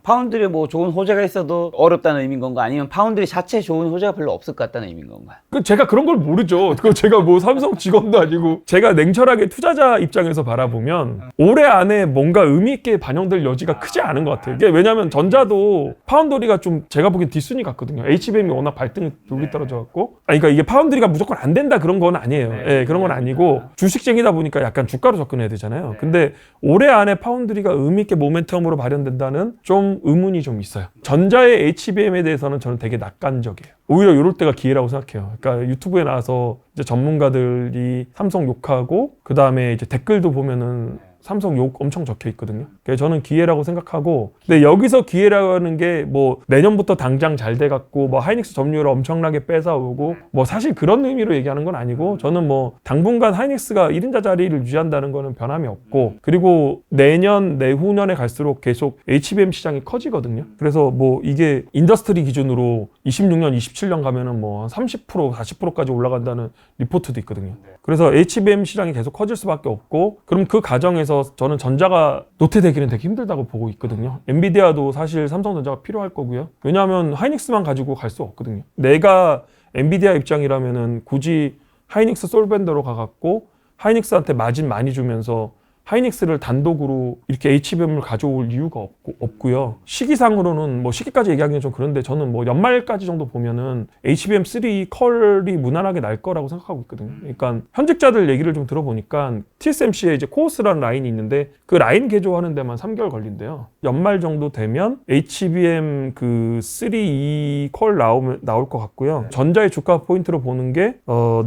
파운드리 뭐 좋은 호재가 있어도 어렵다는 의미인 건가? 아니면 파운드리 자체에 좋은 호재가 별로 없을 것 같다는 의미인 건가? 그 제가 그런 걸 모르죠. 그 제가 뭐 삼성 직원도 아니고 제가 냉철하게 투자자 입장에서 바라보면 올해 안에 뭔가 의미 있게 반영될 여지가 크지 않은 것 같아요. 이게 왜냐하면 전자도 파운더리가 좀 제가 보기엔 뒷순위 같거든요. HBM이 워낙 발등에 돌기 떨어져 갖고 그러니까 이게 파운드리가 무조건 안 된다 그런 건 아니에요. 예, 그런 건 아니고 주식쟁이다 보니까 약간 주가로 접근해야 되잖아요. 근데 올해 안에 파운드리가 의미 있게 모멘텀으로 발현된다는 좀 의문이 좀 있어요. 전자의 HBM에 대해서는 저는 되게 낙관적이에요. 오히려 이럴 때가 기회라고 생각해요. 그러니까 유튜브에 나와서 이제 전문가들이 삼성 욕하고 그 다음에 이제 댓글도 보면은 삼성 욕 엄청 적혀 있거든요. 그래서 저는 기회라고 생각하고, 근데 여기서 기회라는 게 뭐 내년부터 당장 잘 돼갖고 뭐 하이닉스 점유율을 엄청나게 뺏어오고 뭐 사실 그런 의미로 얘기하는 건 아니고 저는 뭐 당분간 하이닉스가 1인자 자리를 유지한다는 거는 변함이 없고 그리고 내년 내후년에 갈수록 계속 HBM 시장이 커지거든요. 그래서 뭐 이게 인더스트리 기준으로 26년, 27년 가면은 뭐 30%, 40%까지 올라간다는 리포트도 있거든요. 그래서 HBM 시장이 계속 커질 수밖에 없고 그럼 그 과정에서 저는 전자가 도태되기는 되게 힘들다고 보고 있거든요. 엔비디아도 사실 삼성전자가 필요할 거고요. 왜냐하면 하이닉스만 가지고 갈 수 없거든요. 내가 엔비디아 입장이라면은 굳이 하이닉스 솔벤더로 가갖고 하이닉스한테 마진 많이 주면서 하이닉스를 단독으로 이렇게 HBM을 가져올 이유가 없고요. 시기상으로는 뭐 시기까지 얘기하기는 좀 그런데 저는 뭐 연말까지 정도 보면은 HBM3 컬이 무난하게 날 거라고 생각하고 있거든요. 그러니까 현직자들 얘기를 좀 들어보니까 TSMC에 이제 코어스라는 라인이 있는데 그 라인 개조하는 데만 3개월 걸린대요. 연말 정도 되면 HBM 그 3E 컬 나올 것 같고요. 전자의 주가 포인트로 보는 게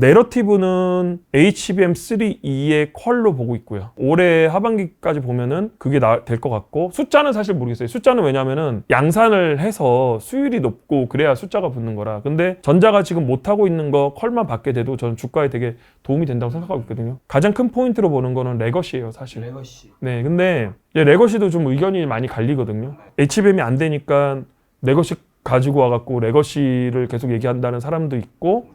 내러티브는 HBM3E의 컬로 보고 있고요. 올해 하반기까지 보면은 그게 될 것 같고 숫자는 사실 모르겠어요. 숫자는 왜냐면은 양산을 해서 수율이 높고 그래야 숫자가 붙는 거라. 근데 전자가 지금 못하고 있는 거 컬만 받게 돼도 저는 주가에 되게 도움이 된다고 생각하고 있거든요. 가장 큰 포인트로 보는 거는 레거시예요, 사실. 레거시. 네, 근데 이제 레거시도 좀 의견이 많이 갈리거든요. HBM이 안 되니까 레거시 가지고 와갖고 레거시를 계속 얘기한다는 사람도 있고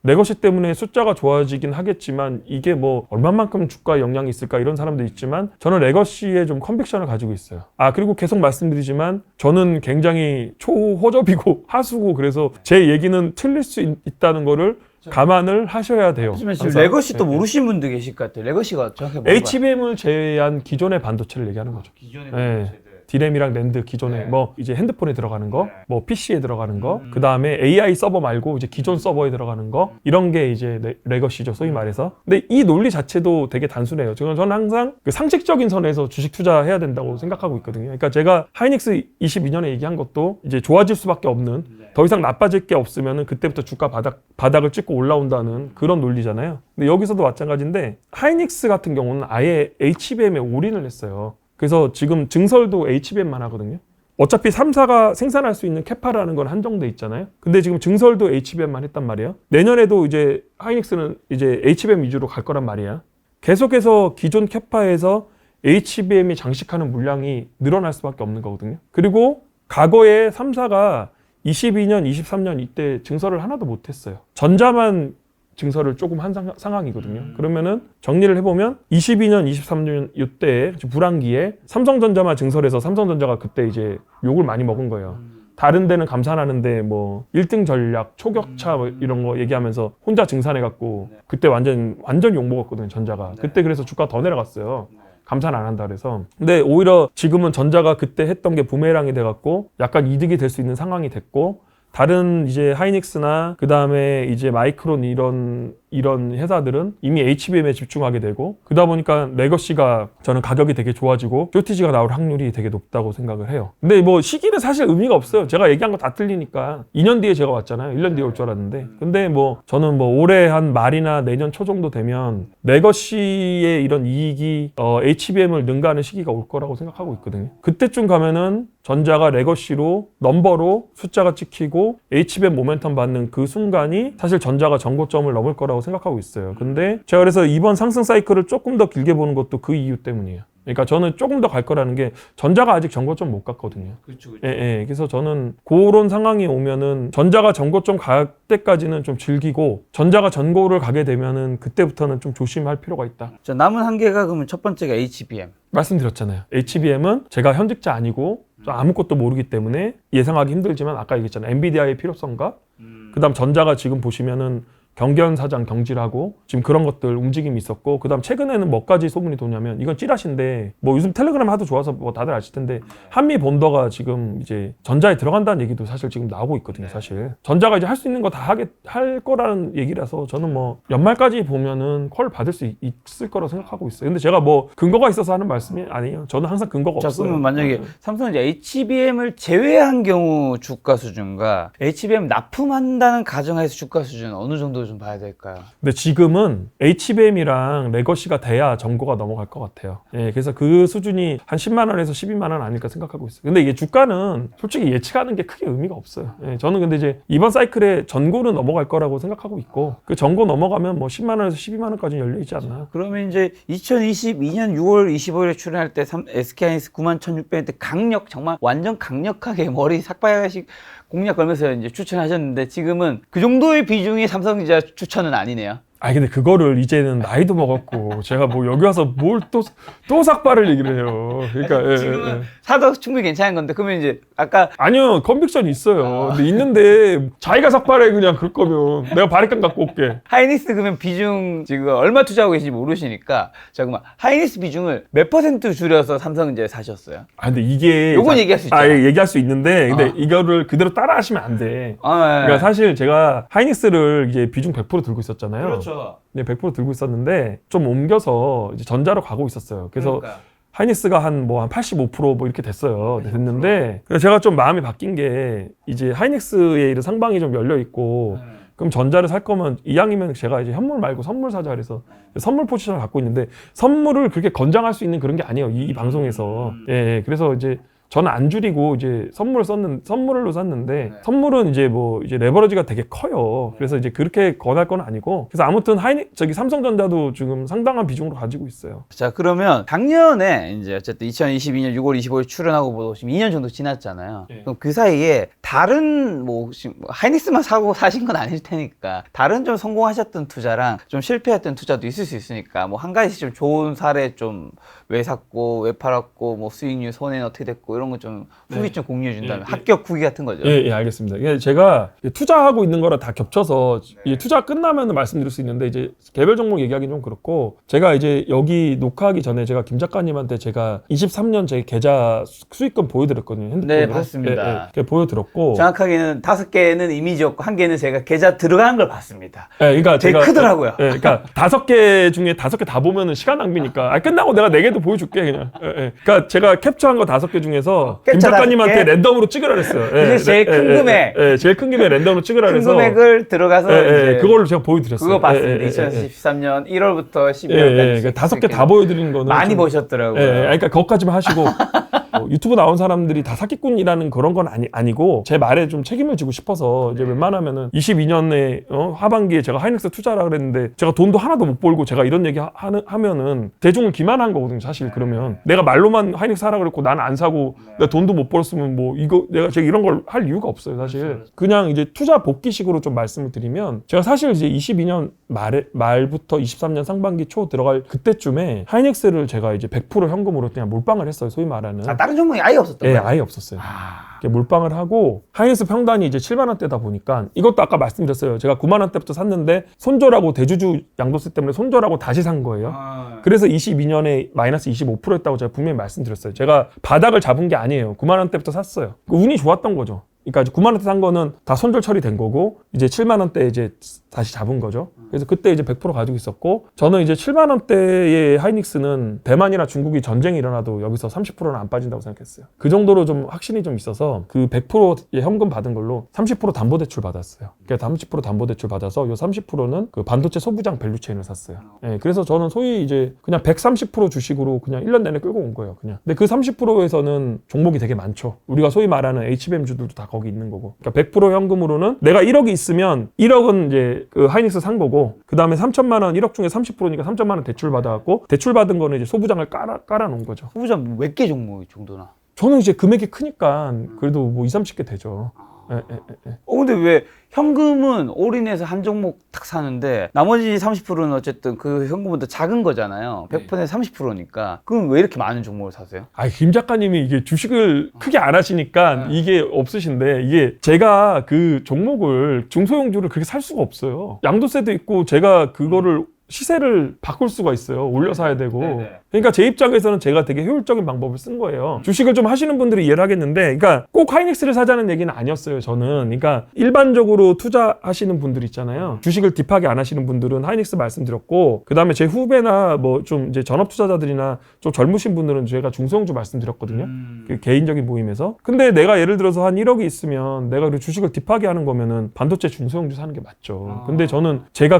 레거시 때문에 숫자가 좋아지긴 하겠지만 이게 뭐 얼마만큼 주가에 영향이 있을까 이런 사람도 있지만 저는 레거시에 좀 컨빅션을 가지고 있어요. 그리고 계속 말씀드리지만 저는 굉장히 초호접이고 하수고 그래서 제 얘기는 틀릴 수 있다는 거를 감안을 하셔야 돼요. 하지만 지금 레거시도 모르시는 분도 계실 것 같아요. 레거시가 정확히 뭔가 HBM을 제외한 기존의 반도체를 얘기하는 거죠. 기존의 반도체들. 디램이랑 랜드 기존에 뭐 이제 핸드폰에 들어가는 거, 뭐 PC에 들어가는 거, 그 다음에 AI 서버 말고 이제 기존 서버에 들어가는 거 이런 게 이제 레거시죠, 소위 말해서. 근데 이 논리 자체도 되게 단순해요. 저는 항상 그 상식적인 선에서 주식 투자해야 된다고 생각하고 있거든요. 그러니까 제가 하이닉스 22년에 얘기한 것도 이제 좋아질 수밖에 없는 더 이상 나빠질 게 없으면은 그때부터 주가 바닥을 찍고 올라온다는 그런 논리잖아요. 근데 여기서도 마찬가지인데 하이닉스 같은 경우는 아예 HBM에 올인을 했어요. 그래서 지금 증설도 HBM만 하거든요. 어차피 3사가 생산할 수 있는 캐파라는 건 한정돼 있잖아요. 근데 지금 증설도 HBM만 했단 말이에요. 내년에도 이제 하이닉스는 이제 HBM 위주로 갈 거란 말이야. 계속해서 기존 캐파에서 HBM이 장식하는 물량이 늘어날 수밖에 없는 거거든요. 그리고 과거에 3사가 22년, 23년 이때 증설을 하나도 못했어요. 전자만 증설을 조금 한 상황이거든요. 그러면은 정리를 해보면 22년, 23년 이때 불황기에 삼성전자만 증설해서 삼성전자가 그때 이제 욕을 많이 먹은 거예요. 다른 데는 감산하는데 뭐 1등 전략, 초격차 뭐 이런 거 얘기하면서 혼자 증산해갖고 그때 완전 욕 먹었거든요, 전자가. 그때 그래서 주가 더 내려갔어요. 감산 안 한다 그래서. 근데 오히려 지금은 전자가 그때 했던 게 부메랑이 돼갖고 약간 이득이 될 수 있는 상황이 됐고 다른 이제 하이닉스나 그 다음에 이제 마이크론 이런 회사들은 이미 HBM에 집중하게 되고 그러다 보니까 레거시가 저는 가격이 되게 좋아지고 쇼티지가 나올 확률이 되게 높다고 생각을 해요. 근데 뭐 시기는 사실 의미가 없어요. 제가 얘기한 거 다 틀리니까 2년 뒤에 제가 왔잖아요. 1년 뒤에 올 줄 알았는데 근데 뭐 저는 뭐 올해 한 말이나 내년 초 정도 되면 레거시의 이런 이익이 HBM을 능가하는 시기가 올 거라고 생각하고 있거든요. 그때쯤 가면은 전자가 레거시로 넘버로 숫자가 찍히고 HBM 모멘텀 받는 그 순간이 사실 전자가 전고점을 넘을 거라고 생각하고 있어요. 근데 제가 그래서 이번 상승 사이클을 조금 더 길게 보는 것도 그 이유 때문이에요. 그러니까 저는 조금 더 갈 거라는 게 전자가 아직 전고점 못 갔거든요. 그렇죠. 예, 예. 그래서 저는 그런 상황이 오면은 전자가 전고점 갈 때까지는 좀 즐기고 전자가 전고를 가게 되면은 그때부터는 좀 조심할 필요가 있다. 자, 남은 한계가 그러면 첫 번째가 HBM. 말씀드렸잖아요. HBM은 제가 현직자 아니고 아무것도 모르기 때문에 예상하기 힘들지만 아까 얘기했잖아요. 엔비디아의 필요성과 그다음 전자가 지금 보시면은 경견 사장 경질하고 지금 그런 것들 움직임이 있었고 그다음 최근에는 뭐까지 소문이 도냐면 이건 찌라시인데 뭐 요즘 텔레그램 하도 좋아서 뭐 다들 아실 텐데 한미 본더가 지금 이제 전자에 들어간다는 얘기도 사실 지금 나오고 있거든요. 사실 전자가 이제 할 수 있는 거 다 할 거라는 얘기라서 저는 뭐 연말까지 보면은 콜 받을 수 있을 거라고 생각하고 있어요. 근데 제가 뭐 근거가 있어서 하는 말씀이 아니에요. 저는 항상 근거가 자, 없어요. 그러면 만약에 삼성이 HBM을 제외한 경우 주가 수준과 HBM 납품한다는 가정하에서 주가 수준 어느 정도 좀 봐야 될까요? 근데 지금은 HBM이랑 레거시가 돼야 전고가 넘어갈 것 같아요. 예, 그래서 그 수준이 한 10만 원에서 12만 원 아닐까 생각하고 있어요. 근데 이게 주가는 솔직히 예측하는 게 크게 의미가 없어요. 예, 저는 근데 이제 이번 사이클에 전고는 넘어갈 거라고 생각하고 있고 그 전고 넘어가면 뭐 10만 원에서 12만 원까지 열려 있지 않나. 그러면 이제 2022년 6월 25일에 출연할 때 SK하이닉스 91,600원 때 정말 완전 강력하게 머리 삭발식 공략 걸면서 이제 추천하셨는데 지금은 그 정도의 비중이 삼성전자 추천은 아니네요. 근데 그거를 이제는 나이도 먹었고 제가 뭐 여기 와서 뭘 또 삭발을 얘기를 해요. 그러니까 예, 지금은 예. 사도 충분히 괜찮은 건데 그러면 이제 아까 아니요, 컨빅션이 있어요. 근데 있는데 자기가 삭발해 그냥 그럴 거면 내가 바리깡 갖고 올게. 하이닉스 그러면 비중 지금 얼마 투자하고 계신지 모르시니까 잠깐만 하이닉스 비중을 몇 % 줄여서 삼성전자에 사셨어요? 근데 이게 요건 얘기할 수 있잖아. 예, 얘기할 수 있는데 근데 이거를 그대로 따라 하시면 안 돼. 그러니까 사실 제가 하이닉스를 이제 비중 100% 들고 있었잖아요. 그렇죠. 네, 100% 들고 있었는데 좀 옮겨서 이제 전자로 가고 있었어요. 그래서 하이닉스가 한 85% 뭐 이렇게 됐어요. 됐는데 그래서 제가 좀 마음이 바뀐 게 이제 하이닉스의 이런 상방이 좀 열려 있고 그럼 전자를 살 거면 이왕이면 제가 이제 현물 말고 선물 사자 그래서 선물 포지션을 갖고 있는데 선물을 그렇게 권장할 수 있는 그런 게 아니에요. 이 방송에서. 예, 그래서 이제 저는 안 줄이고 이제 선물로 샀는데 선물은 이제 뭐 이제 레버리지가 되게 커요. 그래서 이제 그렇게 권할 건 아니고 그래서 아무튼 삼성전자도 지금 상당한 비중으로 가지고 있어요. 자, 그러면 작년에 이제 어쨌든 2022년 6월 25일 출연하고 지금 2년 정도 지났잖아요. 그럼 그 사이에 다른 뭐 혹시 하이닉스만 사신 건 아닐 테니까 다른 좀 성공하셨던 투자랑 좀 실패했던 투자도 있을 수 있으니까 뭐 한 가지 좀 좋은 사례 좀 왜 샀고 왜 팔았고 뭐 수익률 손해는 어떻게 됐고 이런 거 좀 후기 좀 공유해 준다면 합격 후기 같은 거죠. 예, 알겠습니다. 제가 투자하고 있는 거랑 다 겹쳐서 이제 투자 끝나면 말씀드릴 수 있는데 이제 개별 종목 얘기하기는 좀 그렇고 제가 이제 여기 녹화하기 전에 제가 김 작가님한테 제가 23년 제 계좌 수익금 보여드렸거든요. 핸드폰으로. 네, 봤습니다. 보여드렸고 정확하게는 5개는 이미지였고 1개는 제가 계좌 들어간 걸 봤습니다. 그러니까 되게 크더라고요. 그러니까 5개 중에 5개 다 보면은 시간 낭비니까 끝나고 내가 4개도 보여줄게 그냥. 그러니까 제가 캡처한 거 5개 중에서 김 작가님한테 랜덤으로 찍으라 그랬어요. 그게 제일 큰 금액. 제일 큰 금액 랜덤으로 찍으라 그래서 큰 금액을 들어가서 이제 그걸로 제가 보여드렸어요. 그거 봤습니다. 2013년 1월부터 12월까지 5개 다 보여드린 거는 많이 보셨더라고요. 그러니까 그것까지만 하시고 유튜브 나온 사람들이 다 사기꾼이라는 그런 건 아니고 제 말에 좀 책임을 지고 싶어서 이제 웬만하면은 22년에 하반기에 제가 하이닉스 투자라 그랬는데 제가 돈도 하나도 못 벌고 제가 이런 얘기 하면은 대중을 기만한 거거든요. 사실 그러면 내가 말로만 하이닉스 하라 그랬고 나는 안 사고 내가 돈도 못 벌었으면 뭐 이거 내가 제가 이런 걸 할 이유가 없어요. 사실 그냥 이제 투자 복귀식으로 좀 말씀을 드리면 제가 사실 이제 22년 말부터 23년 상반기 초 들어갈 그때쯤에 하이닉스를 제가 이제 100% 현금으로 그냥 몰빵을 했어요. 소위 말하는. 다른 종목이 아예 없었던 거예요? 아예 없었어요. 몰빵을 하고 하이닉스 평단이 이제 7만 원대다 보니까 이것도 아까 말씀드렸어요. 제가 9만 원대부터 샀는데 손절하고 대주주 양도세 때문에 손절하고 다시 산 거예요. 그래서 22년에 마이너스 25% 했다고 제가 분명히 말씀드렸어요. 제가 바닥을 잡은 게 아니에요. 9만 원대부터 샀어요. 운이 좋았던 거죠. 그러니까 이제 9만 원대 산 거는 다 손절 처리된 거고 이제 7만 원대 이제 다시 잡은 거죠. 그래서 그때 이제 100% 가지고 있었고 저는 이제 7만 원대의 하이닉스는 대만이나 중국이 전쟁이 일어나도 여기서 30%는 안 빠진다고 생각했어요. 그 정도로 좀 확신이 좀 있어서 그 100%의 현금 받은 걸로 30% 담보대출 받았어요. 그러니까 30% 담보대출 받아서 요 30%는 그 반도체 소부장 밸류체인을 샀어요. 예, 그래서 저는 소위 이제 그냥 130% 주식으로 그냥 1년 내내 끌고 온 거예요. 그냥. 근데 그 30%에서는 종목이 되게 많죠. 우리가 소위 말하는 HBM주들도 다 거기 있는 거고. 그러니까 100% 현금으로는 내가 1억이 있으면 1억은 이제 그 하이닉스 산 거고 그 다음에 3천만 원 1억 중에 30%니까 3천만 원 대출 받아갖고 대출 받은 거는 이제 소부장을 깔아 놓은 거죠. 소부장 몇 개 종목 정도나? 저는 이제 금액이 크니까 그래도 뭐 2, 30개 되죠. 예. 근데 왜 현금은 올인해서 한 종목 딱 사는데 나머지 30%는 어쨌든 그 현금은 더 작은 거잖아요. 100%에 30%니까. 그럼 왜 이렇게 많은 종목을 사세요? 김 작가님이 이게 주식을 크게 안 하시니까 이게 없으신데 이게 제가 그 종목을 중소형주를 그렇게 살 수가 없어요. 양도세도 있고 제가 그거를 시세를 바꿀 수가 있어요. 올려 사야 되고. 네네. 그러니까 제 입장에서는 제가 되게 효율적인 방법을 쓴 거예요. 주식을 좀 하시는 분들이 이해를 하겠는데, 그러니까 꼭 하이닉스를 사자는 얘기는 아니었어요. 저는. 그러니까 일반적으로 투자하시는 분들 있잖아요. 주식을 딥하게 안 하시는 분들은 하이닉스 말씀드렸고, 그 다음에 제 후배나 뭐 좀 이제 전업 투자자들이나 좀 젊으신 분들은 제가 중소형주 말씀드렸거든요. 그 개인적인 모임에서. 근데 내가 예를 들어서 한 1억이 있으면 내가 그 주식을 딥하게 하는 거면은 반도체 중소형주 사는 게 맞죠. 근데 저는 제가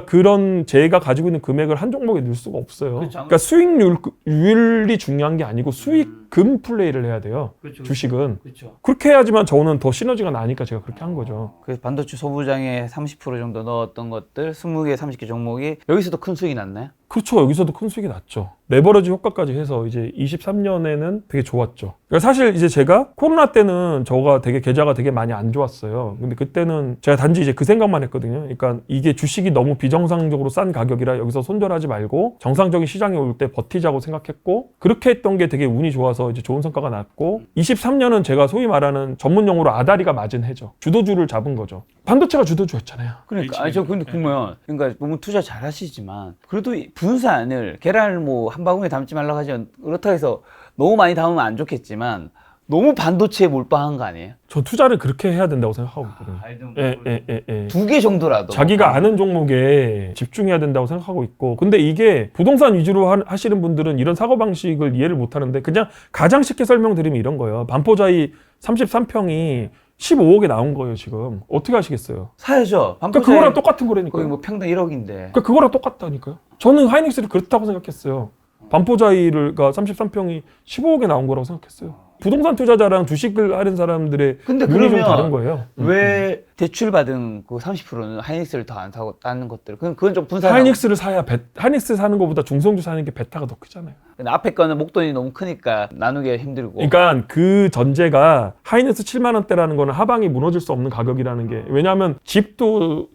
가지고 있는 금액을 한 종목에 넣을 수가 없어요. 그렇죠. 그러니까 수익률이 중요한 게 아니고 수익금 플레이를 해야 돼요. 그렇죠. 주식은. 그렇죠. 그렇게 해야지만 저는 더 시너지가 나니까 제가 그렇게 한 거죠. 그래서 반도체 소부장에 30% 정도 넣었던 것들 20개, 30개 종목이 여기서도 큰 수익이 났나요? 그렇죠. 여기서도 큰 수익이 났죠. 레버러지 효과까지 해서 이제 23년에는 되게 좋았죠. 그러니까 사실 이제 제가 코로나 때는 저가 되게 계좌가 되게 많이 안 좋았어요. 근데 그때는 제가 단지 이제 그 생각만 했거든요. 그러니까 이게 주식이 너무 비정상적으로 싼 가격이라 여기서 손절하지 말고 정상적인 시장이 올 때 버티자고 생각했고 그렇게 했던 게 되게 운이 좋아서 이제 좋은 성과가 났고 23년은 제가 소위 말하는 전문 용어로 아다리가 맞은 해죠. 주도주를 잡은 거죠. 반도체가 주도주였잖아요. 그러니까 아니 저 근데 궁금해요. 그러니까 너무 투자 잘 하시지만 그래도 분산을 계란을 뭐 한 바구니에 담지 말라고 하지 그렇다고 해서 너무 많이 담으면 안 좋겠지만 너무 반도체에 몰빵한 거 아니에요? 저 투자를 그렇게 해야 된다고 생각하고 있거든요. 예. 2개 정도라도 자기가 아는 종목에 집중해야 된다고 생각하고 있고 근데 이게 부동산 위주로 하시는 분들은 이런 사고방식을 이해를 못 하는데 그냥 가장 쉽게 설명드리면 이런 거예요. 반포자이 33평이 15억에 나온 거예요 지금. 어떻게 하시겠어요? 사야죠. 그러니까 그거랑 똑같은 거라니까요. 거의 뭐 평당 1억인데. 그러니까 그거랑 똑같다니까요. 저는 하이닉스를 그렇다고 생각했어요. 반포자이가 33평이 15억에 나온 거라고 생각했어요. 부동산 투자자랑 주식을 하는 사람들의 근데 눈이 좀 그러면 다른 거예요. 왜 대출 받은 그 30%는 하이닉스를 더 안 사고 다른 것들? 그건 좀 분산. 하이닉스를 사야 하이닉스 사는 것보다 중성주 사는 게 베타가 더 크잖아요. 근데 앞에 거는 목돈이 너무 크니까 나누기가 힘들고. 그러니까 그 전제가 하이닉스 7만 원대라는 거는 하방이 무너질 수 없는 가격이라는 게 왜냐하면 집도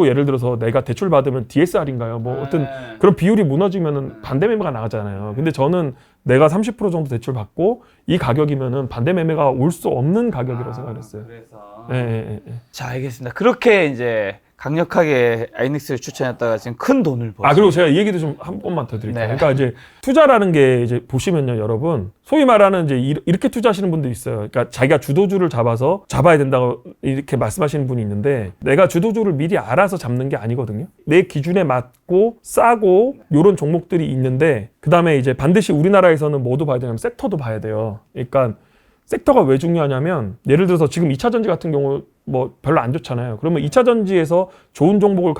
예를 들어서 내가 대출 받으면 DSR인가요? 뭐 어떤 그런 비율이 무너지면은 반대 매매가 나가잖아요. 근데 저는 내가 30% 정도 대출 받고 이 가격이면은 반대 매매가 올 수 없는 가격이라고 생각했어요. 그래서. 예. 자, 알겠습니다. 그렇게 이제 강력하게 하이닉스를 추천했다가 지금 큰 돈을 벌었어요. 그리고 제가 이 얘기도 좀 한 번만 더 드릴게요. 네. 그러니까 이제 투자라는 게 이제 보시면요, 여러분. 소위 말하는 이제 이렇게 투자하시는 분도 있어요. 그러니까 자기가 주도주를 잡아야 된다고 이렇게 말씀하시는 분이 있는데 내가 주도주를 미리 알아서 잡는 게 아니거든요. 내 기준에 맞고 싸고 요런 종목들이 있는데 그다음에 이제 반드시 우리나라에서는 뭐도 봐야 되냐면 섹터도 봐야 돼요. 그러니까 섹터가 왜 중요하냐면 예를 들어서 지금 2차 전지 같은 경우 뭐 별로 안 좋잖아요. 그러면 2차 전지에서 좋은 종목을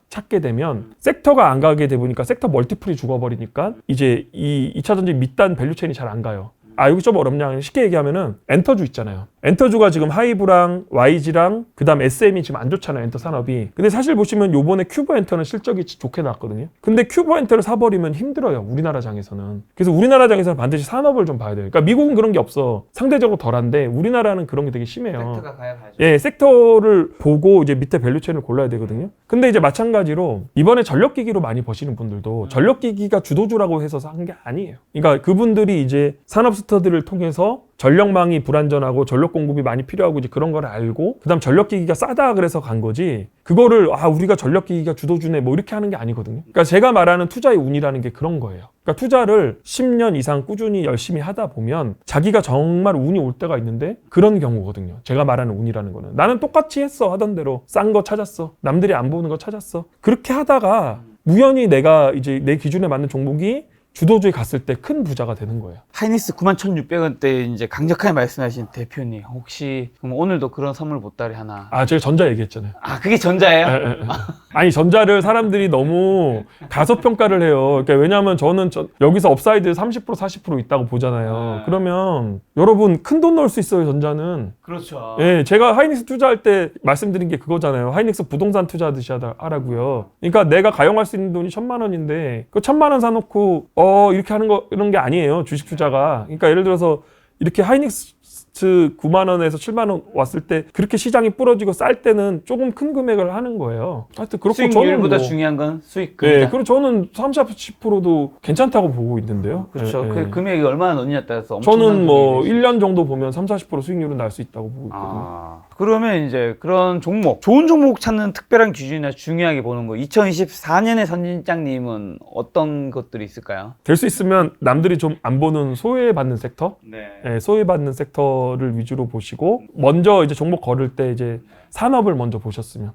찾게 되면 섹터가 안 가게 돼 보니까 섹터 멀티플이 죽어버리니까 이제 이 2차 전지 밑단 밸류체인이 잘 안 가요. 여기 좀 어렵냐. 쉽게 얘기하면은 엔터주 있잖아요. 엔터주가 지금 하이브랑 YG랑 그다음 SM이 지금 안 좋잖아요. 엔터 산업이. 근데 사실 보시면 요번에 큐버 엔터는 실적이 좋게 나왔거든요. 근데 큐버 엔터를 사버리면 힘들어요. 우리나라 장에서는. 그래서 우리나라 장에서는 반드시 산업을 좀 봐야 돼요. 그러니까 미국은 그런 게 없어. 상대적으로 덜한데 우리나라는 그런 게 되게 심해요. 섹터가 가야죠. 예, 섹터를 보고 이제 밑에 밸류체인을 골라야 되거든요. 근데 이제 마찬가지로 이번에 전력기기로 많이 버시는 분들도 전력기기가 주도주라고 해서 산 게 아니에요. 그러니까 그분들이 이제 산업 스터디를 통해서 전력망이 불안전하고 전력 공급이 많이 필요하고 이제 그런 걸 알고 그다음 전력기기가 싸다 그래서 간 거지 그거를 우리가 전력기기가 주도주네 뭐 이렇게 하는 게 아니거든요. 그러니까 제가 말하는 투자의 운이라는 게 그런 거예요. 그러니까 투자를 10년 이상 꾸준히 열심히 하다 보면 자기가 정말 운이 올 때가 있는데 그런 경우거든요. 제가 말하는 운이라는 거는 나는 똑같이 했어 하던 대로 싼 거 찾았어. 남들이 안 보는 거 찾았어. 그렇게 하다가 우연히 내가 이제 내 기준에 맞는 종목이 주도주에 갔을 때 큰 부자가 되는 거예요. 하이닉스 91,600원대 이제 강력하게 말씀하신 대표님 혹시 그럼 오늘도 그런 선물 보따리 하나? 제가 전자 얘기했잖아요. 그게 전자예요? 아니 전자를 사람들이 너무 가소평가를 해요. 그러니까 왜냐하면 저는 여기서 업사이드 30% 40% 있다고 보잖아요. 그러면 여러분 큰 돈 넣을 수 있어요. 전자는. 그렇죠. 예, 제가 하이닉스 투자할 때 말씀드린 게 그거잖아요. 하이닉스 부동산 투자하듯이 하라고요. 그러니까 내가 가용할 수 있는 돈이 1,000만 원인데 그 1,000만 원 사놓고 이렇게 하는 거 이런 게 아니에요. 주식 투자가. 그러니까 예를 들어서 이렇게 하이닉스 9만 원에서 7만 원 왔을 때 그렇게 시장이 부러지고 쌀 때는 조금 큰 금액을 하는 거예요. 하여튼 그렇고 수익률보다 저는 중요한 건 수익금이다. 네, 그리고 저는 30-40%도 괜찮다고 보고 있는데요. 그렇죠. 네, 그 금액이 얼마나 넣느냐에 따라서 엄청난 저는 뭐 금액이 1년 정도 보면 30-40% 수익률은 날 수 있다고 보고 있거든요. 그러면 이제 그런 종목, 좋은 종목 찾는 특별한 기준이나 중요하게 보는 거 2024년의 선진장님은 어떤 것들이 있을까요? 될 수 있으면 남들이 좀 안 보는 소외받는 섹터? 네, 소외받는 섹터를 위주로 보시고 먼저 이제 종목 걸을 때 이제 산업을 먼저 보셨으면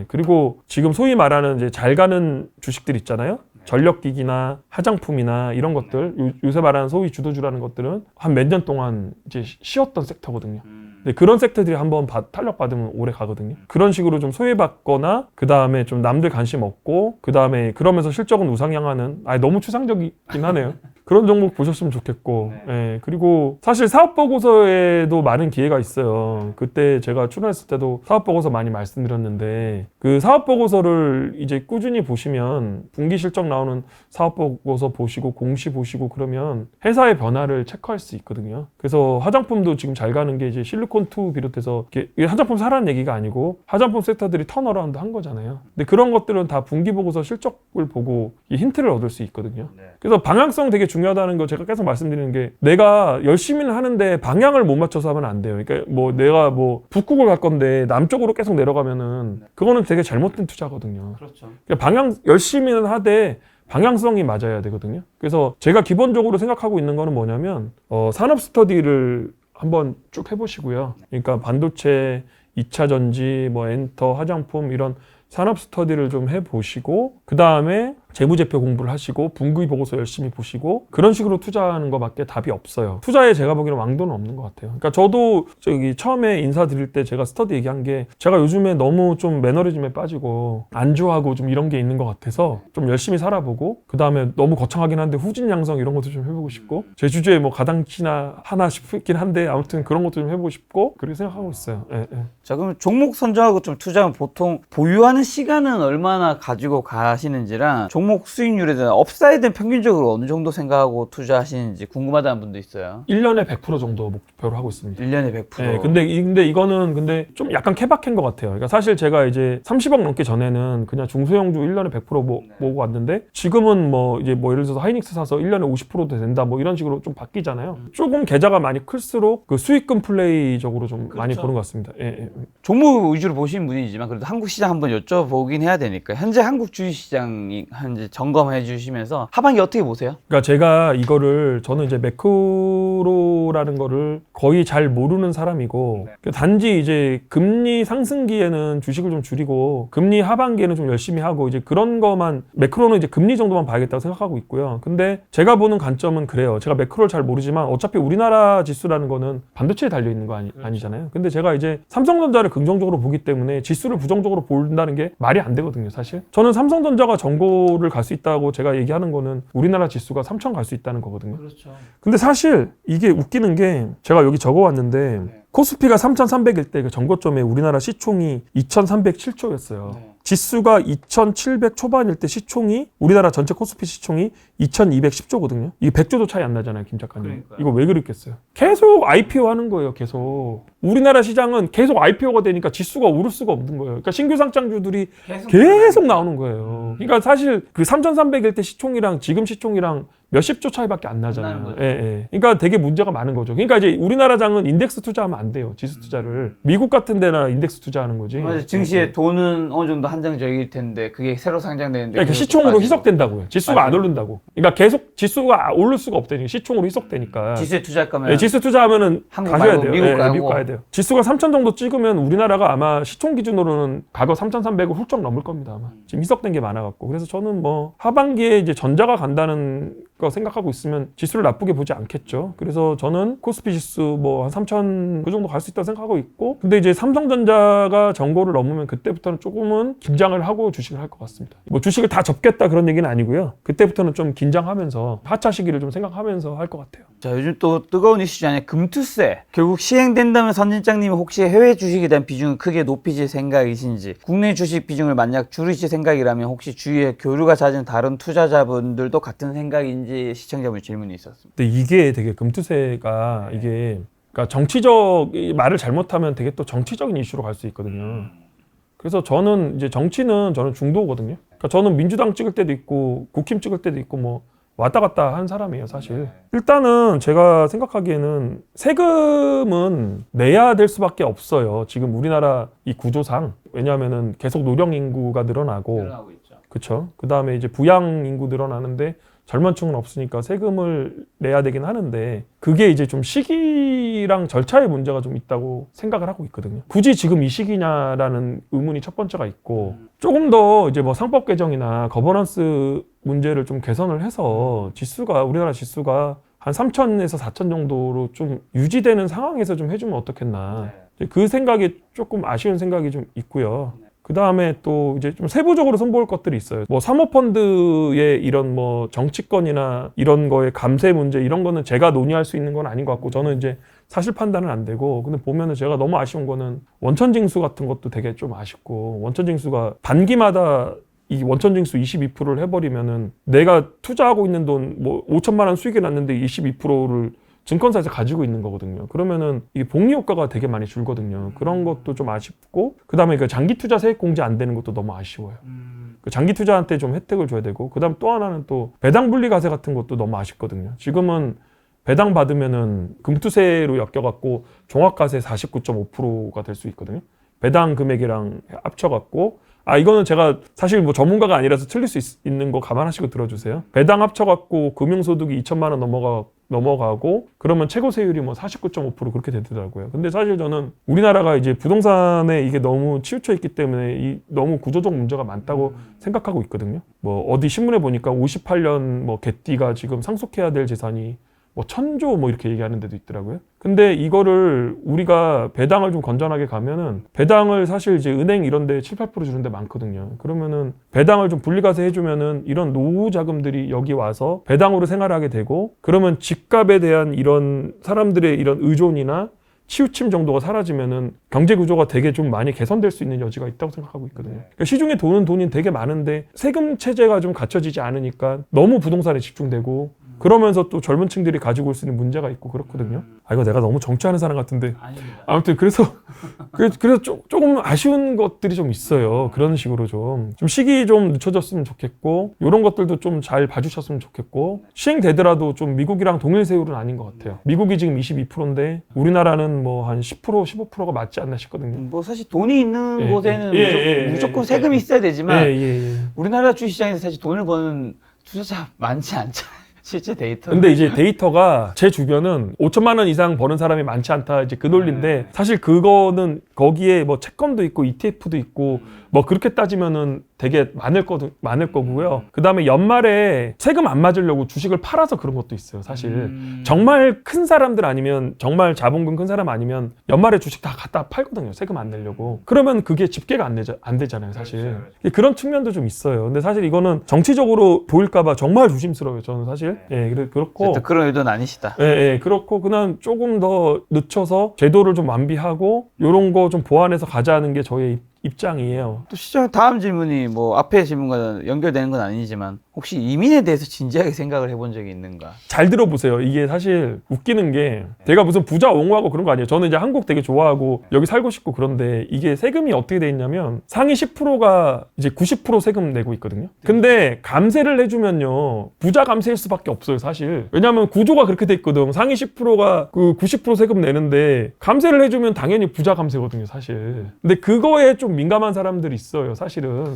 그리고 지금 소위 말하는 이제 잘 가는 주식들 있잖아요. 전력기기나 화장품이나 이런 것들 요새 말하는 소위 주도주라는 것들은 한 몇 년 동안 이제 쉬었던 섹터거든요. 근데 그런 섹터들이 한번 탄력받으면 오래 가거든요. 그런 식으로 좀 소외받거나 그 다음에 좀 남들 관심 없고 그 다음에 그러면서 실적은 우상향하는 너무 추상적이긴 하네요. 그런 종목 보셨으면 좋겠고 그리고 사실 사업보고서에도 많은 기회가 있어요. 그때 제가 출연했을 때도 사업보고서 많이 말씀드렸는데 그 사업보고서를 이제 꾸준히 보시면 분기 실적 나오는 사업보고서 보시고 공시 보시고 그러면 회사의 변화를 체크할 수 있거든요. 그래서 화장품도 지금 잘 가는 게 이제 실리콘2 비롯해서 이게 화장품 사라는 얘기가 아니고 화장품 섹터들이 턴어라운드 한 거잖아요. 근데 그런 것들은 다 분기 보고서 실적을 보고 이 힌트를 얻을 수 있거든요. 그래서 방향성 되게 중요하다는 거 제가 계속 말씀드리는 게 내가 열심히는 하는데 방향을 못 맞춰서 하면 안 돼요. 그러니까 뭐 내가 뭐 북극을 갈 건데 남쪽으로 계속 내려가면은 그거는 되게 잘못된 투자거든요. 그렇죠. 그러니까 열심히는 하되 방향성이 맞아야 되거든요. 그래서 제가 기본적으로 생각하고 있는 거는 뭐냐면 산업 스터디를 한번 쭉 해보시고요. 그러니까 반도체, 2차 전지, 뭐 엔터, 화장품 이런 산업 스터디를 좀 해보시고 그 다음에 재무제표 공부를 하시고 분기 보고서 열심히 보시고 그런 식으로 투자하는 것밖에 답이 없어요. 투자에 제가 보기에는 왕도는 없는 것 같아요. 그러니까 저도 처음에 인사드릴 때 제가 스터디 얘기한 게 제가 요즘에 너무 좀 매너리즘에 빠지고 안주하고 좀 이런 게 있는 것 같아서 좀 열심히 살아보고 그 다음에 너무 거창하긴 한데 후진양성 이런 것도 좀 해보고 싶고 제 주제에 뭐 가당키나 하나 싶긴 한데 아무튼 그런 것도 좀 해보고 싶고 그렇게 생각하고 있어요. 자, 그럼 종목 선정하고 좀 투자하면 보통 보유하는 시간은 얼마나 가지고 가시는지랑 종목 수익률에 대한 업사이드는 평균적으로 어느 정도 생각하고 투자하시는지 궁금하다는 분도 있어요. 1년에 100% 정도 목표로 하고 있습니다. 1년에 100%. 네, 근데 이거는 좀 약간 케바케인 것 같아요. 그러니까 사실 제가 이제 30억 넘기 전에는 그냥 중소형주 1년에 100% 모으고 왔는데 지금은 뭐 이제 뭐 예를 들어서 하이닉스 사서 1년에 50%도 된다 뭐 이런 식으로 좀 바뀌잖아요. 조금 계좌가 많이 클수록 그 수익금 플레이적으로 좀 많이 보는 것 같습니다. 종목 위주로 보시는 분이지만 그래도 한국 시장 한번 여쭤보긴 해야 되니까 현재 한국 주식시장이 현재 점검해 주시면서 하반기 어떻게 보세요? 그러니까 제가 이거를 저는 이제 매크로라는 거를 거의 잘 모르는 사람이고 단지 이제 금리 상승기에는 주식을 좀 줄이고 금리 하반기에는 좀 열심히 하고 이제 그런 거만 매크로는 이제 금리 정도만 봐야겠다고 생각하고 있고요. 근데 제가 보는 관점은 그래요. 제가 매크로를 잘 모르지만 어차피 우리나라 지수라는 거는 반도체에 달려 있는 거 아니잖아요. 근데 제가 이제 삼성전자를 긍정적으로 보기 때문에 지수를 부정적으로 본다는 게 말이 안 되거든요, 사실. 저는 삼성전자가 정고를 갈 수 있다고 제가 얘기하는 거는 우리나라 지수가 3,000 갈 수 있다는 거거든요. 그렇죠. 근데 사실 이게 웃기는 게 제가 여기 적어왔는데 코스피가 3,300일 때 그 정고점에 우리나라 시총이 2,307조였어요. 지수가 2,700 초반일 때 시총이 우리나라 전체 코스피 시총이 2,210조거든요. 이게 100조도 차이 안 나잖아요, 김 작가님. 그러니까요. 이거 왜 그랬겠어요? 계속 IPO 하는 거예요, 계속. 우리나라 시장은 계속 IPO가 되니까 지수가 오를 수가 없는 거예요. 그러니까 신규 상장주들이 계속 나오는 거예요. 그러니까 사실 그 3,300일 때 시총이랑 지금 시총이랑 몇십 조 차이밖에 안 나잖아요. 예, 예. 그러니까 되게 문제가 많은 거죠. 그러니까 이제 우리나라 장은 인덱스 투자하면 안 돼요. 지수 투자를. 미국 같은 데나 인덱스 투자하는 거지. 맞아. 증시에 예, 예. 돈은 어느 정도 한정적일 텐데 그게 새로 상장되는데 그러니까 시총으로 희석된다고요. 지수가 맞아요. 안 오른다고. 그러니까 계속 지수가 오를 수가 없다니까. 시총으로 희석되니까. 지수에 투자할 거면 예, 지수 투자하면은 한국 가셔야 말고 돼요. 미국 예, 가고. 미국 가야 돼요. 지수가 3,000 정도 찍으면 우리나라가 아마 시총 기준으로는 과거 3,300을 훌쩍 넘을 겁니다. 아마. 지금 희석된 게 많아갖고. 그래서 저는 뭐 하반기에 이제 전자가 간다는 거 생각하고 있으면 지수를 나쁘게 보지 않겠죠. 그래서 저는 코스피 지수 뭐 한 3,000 그 정도 갈 수 있다고 생각하고 있고, 근데 이제 삼성전자가 전고를 넘으면 그때부터는 조금은 긴장을 하고 주식을 할 것 같습니다. 뭐 주식을 다 접겠다 그런 얘기는 아니고요. 그때부터는 좀 긴장하면서 하차 시기를 좀 생각하면서 할 것 같아요. 자, 요즘 또 뜨거운 이슈잖아요. 금투세. 결국 시행된다면 선진장님이 혹시 해외 주식에 대한 비중을 크게 높이실 생각이신지, 국내 주식 비중을 만약 줄이실 생각이라면 혹시 주위에 교류가 잦은 다른 투자자분들도 같은 생각인지 시청자분 질문이 있었습니다. 근데 이게 되게 금투세가 이게 그러니까 정치적 말을 잘못하면 되게 또 정치적인 이슈로 갈 수 있거든요. 그래서 저는 이제 정치는 저는 중도거든요. 그러니까 저는 민주당 찍을 때도 있고 국힘 찍을 때도 있고 뭐 왔다 갔다 한 사람이에요, 사실. 일단은 제가 생각하기에는 세금은 내야 될 수밖에 없어요. 지금 우리나라 이 구조상. 왜냐하면은 계속 노령 인구가 늘어나고, 그렇죠. 그 다음에 이제 부양 인구 늘어나는데 젊은 층은 없으니까 세금을 내야 되긴 하는데 그게 이제 좀 시기랑 절차의 문제가 좀 있다고 생각을 하고 있거든요. 굳이 지금 이 시기냐라는 의문이 첫 번째가 있고, 조금 더 이제 뭐 상법 개정이나 거버넌스 문제를 좀 개선을 해서 지수가 우리나라 지수가 한 3,000에서 4,000 정도로 좀 유지되는 상황에서 좀 해주면 어떻겠나. 그 생각이 조금 아쉬운 생각이 좀 있고요. 그 다음에 또 이제 좀 세부적으로 손볼 것들이 있어요. 뭐 사모펀드의 이런 뭐 정치권이나 이런 거의 감세 문제 이런 거는 제가 논의할 수 있는 건 아닌 것 같고, 저는 이제 사실 판단은 안 되고, 근데 보면은 제가 너무 아쉬운 거는 원천징수 같은 것도 되게 좀 아쉽고, 원천징수가 반기마다 이 원천징수 22%를 해버리면은 내가 투자하고 있는 돈 뭐 5천만 원 수익이 났는데 22%를 증권사에서 가지고 있는 거거든요. 그러면은 이게 복리 효과가 되게 많이 줄거든요. 그런 것도 좀 아쉽고, 그 다음에 그 장기 투자 세액 공제 안 되는 것도 너무 아쉬워요. 그 장기 투자한테 좀 혜택을 줘야 되고, 그 다음 또 하나는 또 배당 분리 과세 같은 것도 너무 아쉽거든요. 지금은 배당 받으면은 금투세로 엮여갖고 종합과세 49.5%가 될 수 있거든요. 배당 금액이랑 합쳐갖고, 이거는 제가 사실 뭐 전문가가 아니라서 틀릴 수 있는 거 감안하시고 들어주세요. 배당 합쳐갖고 금융소득이 2천만 원 넘어가고 그러면 최고 세율이 뭐 49.5% 그렇게 되더라고요. 근데 사실 저는 우리나라가 이제 부동산에 이게 너무 치우쳐 있기 때문에 이 너무 구조적 문제가 많다고 생각하고 있거든요. 뭐 어디 신문에 보니까 58년 뭐 개띠가 지금 상속해야 될 재산이 뭐 1,000조 뭐 이렇게 얘기하는 데도 있더라고요. 근데 이거를 우리가 배당을 좀 건전하게 가면은 배당을 사실 이제 은행 이런 데 7, 8% 주는 데 많거든요. 그러면은 배당을 좀 분리과세 해주면은 이런 노후 자금들이 여기 와서 배당으로 생활하게 되고, 그러면 집값에 대한 이런 사람들의 이런 의존이나 치우침 정도가 사라지면은 경제 구조가 되게 좀 많이 개선될 수 있는 여지가 있다고 생각하고 있거든요. 그러니까 시중에 돈이 되게 많은데 세금 체제가 좀 갖춰지지 않으니까 너무 부동산에 집중되고, 그러면서 또 젊은 층들이 가지고 올 수 있는 문제가 있고 그렇거든요. 이거 내가 너무 정치하는 사람 같은데. 아닙니다. 아무튼 그래서 조금 아쉬운 것들이 좀 있어요. 그런 식으로 좀 시기 좀 늦춰졌으면 좋겠고, 이런 것들도 좀 잘 봐주셨으면 좋겠고, 시행되더라도 좀 미국이랑 동일 세율은 아닌 것 같아요. 미국이 지금 22%인데 우리나라는 뭐 한 10%, 15%가 맞지 않나 싶거든요. 뭐 사실 돈이 있는 예, 곳에는 예, 무조건 세금이 있어야 되지만 예. 우리나라 주식시장에서 사실 돈을 버는 투자자 많지 않잖아요. 실제 데이터. 근데 이제 데이터가 제 주변은 5천만 원 이상 버는 사람이 많지 않다, 이제 그 논리인데, 사실 그거는 거기에 뭐 채권도 있고 ETF도 있고 뭐 그렇게 따지면은 되게 많을 거고요. 그 다음에 연말에 세금 안 맞으려고 주식을 팔아서 그런 것도 있어요, 사실. 정말 큰 사람들 아니면, 정말 자본금 큰 사람 아니면 연말에 주식 다 갖다 팔거든요, 세금 안 내려고. 그러면 그게 집계가 안 되잖아요, 사실. 그런 측면도 좀 있어요. 근데 사실 이거는 정치적으로 보일까봐 정말 조심스러워요, 저는 사실. 예, 그렇고. 그런 의도는 아니시다. 예, 그렇고 그냥 조금 더 늦춰서 제도를 좀 완비하고 이런 거 좀 보완해서 가자는 게 저의 입장이에요. 또 시장 다음 질문이 뭐 앞에 질문과 연결되는 건 아니지만 혹시 이민에 대해서 진지하게 생각을 해본 적이 있는가? 잘 들어보세요. 이게 사실 웃기는 게 제가 무슨 부자 옹호하고 그런 거 아니에요. 저는 이제 한국 되게 좋아하고 여기 살고 싶고 그런데 이게 세금이 어떻게 돼 있냐면 상위 10%가 이제 90% 세금 내고 있거든요. 근데 감세를 해주면요 부자 감세일 수밖에 없어요 사실. 왜냐하면 구조가 그렇게 돼 있거든. 상위 10%가 그 90% 세금 내는데 감세를 해주면 당연히 부자 감세거든요 사실. 근데 그거에 좀 민감한 사람들이 있어요 사실은.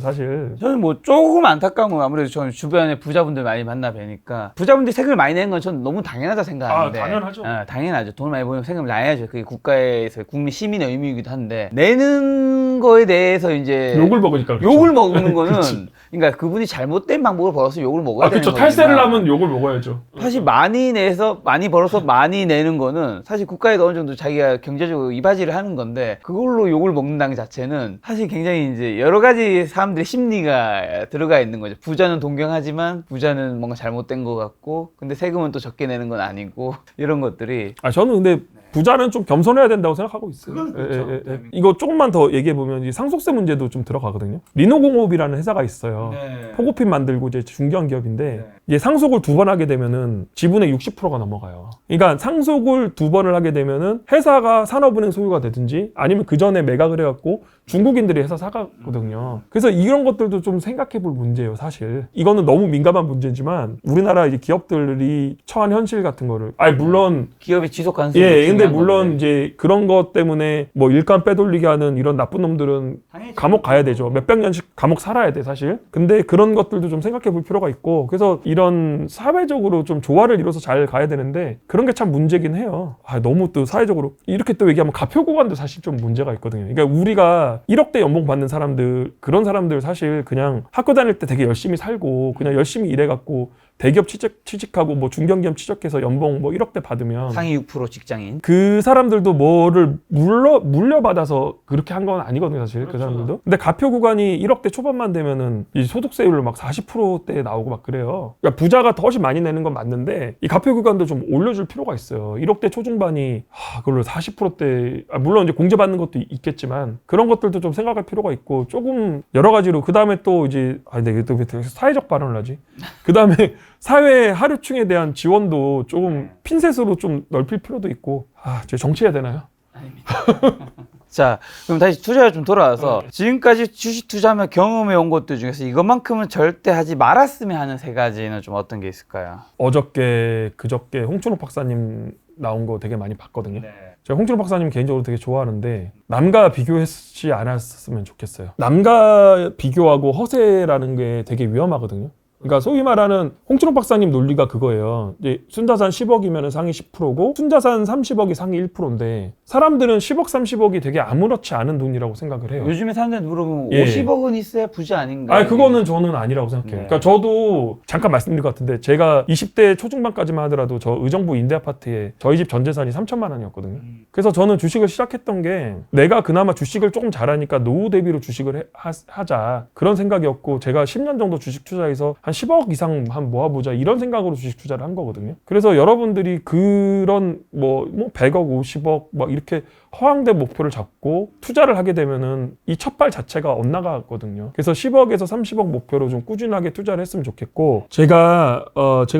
저는 뭐 조금 안타까운 건 아무래도 저는 주변에 부자분들 많이 만나 뵈니까 부자분들이 세금을 많이 내는 건 저는 너무 당연하다 생각하는데 당연하죠. 당연하죠. 돈을 많이 벌면 세금을 내야죠. 그게 국가에서 국민 시민의 의무이기도 한데 내는 거에 대해서 이제 욕을 먹으니까 그렇죠. 욕을 먹는 거는 그러니까 그분이 잘못된 방법을 벌어서 욕을 먹어야 되는 그렇죠. 거지만 탈세를 하면 욕을 먹어야죠. 사실 많이 내서 많이 벌어서 많이 내는 거는 사실 국가에도 어느 정도 자기가 경제적으로 이바지를 하는 건데 그걸로 욕을 먹는다는 것 자체는 사실 굉장히 이제 여러 가지 사람들의 심리가 들어가 있는 거죠. 부자는 동경하지만 부자는 뭔가 잘못된 것 같고 근데 세금은 또 적게 내는 건 아니고 이런 것들이 저는 근데 부자는 좀 겸손해야 된다고 생각하고 있어요. 그건 그렇죠. 이거 조금만 더 얘기해 보면 이 상속세 문제도 좀 들어가거든요. 리노공업이라는 회사가 있어요. 포고핀 만들고 이제 중견 기업인데 이제 상속을 2번 하게 되면은 지분의 60%가 넘어가요. 그러니까 상속을 2번을 하게 되면은 회사가 산업은행 소유가 되든지 아니면 그 전에 매각을 해갖고 중국인들이 회사 사가거든요. 그래서 이런 것들도 좀 생각해 볼 문제예요, 사실. 이거는 너무 민감한 문제지만 우리나라 이제 기업들이 처한 현실 같은 거를 물론 기업의 지속 가능성이 근데 물론 이제 그런 것 때문에 뭐 일감 빼돌리게 하는 이런 나쁜 놈들은 감옥 가야 되죠. 몇백 년씩 감옥 살아야 돼, 사실. 근데 그런 것들도 좀 생각해 볼 필요가 있고 그래서 이런 사회적으로 좀 조화를 이뤄서 잘 가야 되는데 그런 게 참 문제긴 해요. 너무 또 사회적으로 이렇게 또 얘기하면 가표 구간도 사실 좀 문제가 있거든요. 그러니까 우리가 1억대 연봉 받는 사람들 그런 사람들 사실 그냥 학교 다닐 때 되게 열심히 살고 그냥 열심히 일해갖고 대기업 취직하고 뭐 중견기업 취직해서 연봉 뭐 1억대 받으면 상위 6% 직장인 그 사람들도 뭐를 물려받아서 그렇게 한 건 아니거든요 사실. 그렇죠. 그 사람들도. 근데 가표 구간이 1억대 초반만 되면은 이 소득세율로 막 40%대 나오고 막 그래요. 그러니까 부자가 더 훨씬 많이 내는 건 맞는데 이 가표 구간도 좀 올려줄 필요가 있어요. 1억대 초중반이 그걸로 40%대 물론 이제 공제받는 것도 있겠지만 그런 것들도 좀 생각할 필요가 있고 조금 여러 가지로 그 다음에 또 이제 근데 이게 또 사회적 발언을 하지. 그 다음에 사회 하류층에 대한 지원도 조금 핀셋으로 좀 넓힐 필요도 있고 제 정치해야 되나요? 아닙니다. 자, 그럼 다시 투자에 좀 돌아와서 지금까지 주식 투자하며 경험해 온 것들 중에서 이것만큼은 절대 하지 말았으면 하는 3가지는 좀 어떤 게 있을까요? 어저께 그저께 홍춘욱 박사님 나온 거 되게 많이 봤거든요. 제가 홍춘욱 박사님 개인적으로 되게 좋아하는데 남과 비교하지 않았으면 좋겠어요. 남과 비교하고 허세라는 게 되게 위험하거든요. 그러니까 소위 말하는 홍춘욱 박사님 논리가 그거예요. 이제 순자산 10억이면 상위 10%고 순자산 30억이 상위 1%인데 사람들은 10억, 30억이 되게 아무렇지 않은 돈이라고 생각을 해요. 요즘에 사람들 물어보면 예. 50억은 있어야 부자 아닌가? 그거는 저는 아니라고 생각해요. 그러니까 저도 잠깐 말씀드릴 것 같은데 제가 20대 초중반까지만 하더라도 저 의정부 임대아파트에 저희 집 전 재산이 3천만 원이었거든요. 그래서 저는 주식을 시작했던 게 내가 그나마 주식을 조금 잘하니까 노후 대비로 주식을 하자 그런 생각이었고 제가 10년 정도 주식 투자해서 한 10억 이상 한 모아보자 이런 생각으로 주식 투자를 한 거거든요. 그래서 여러분들이 그런 뭐 100억, 50억 막 이렇게 허황된 목표를 잡고 투자를 하게 되면은 이 첫발 자체가 엇나가거든요. 그래서 10억에서 30억 목표로 좀 꾸준하게 투자를 했으면 좋겠고 제가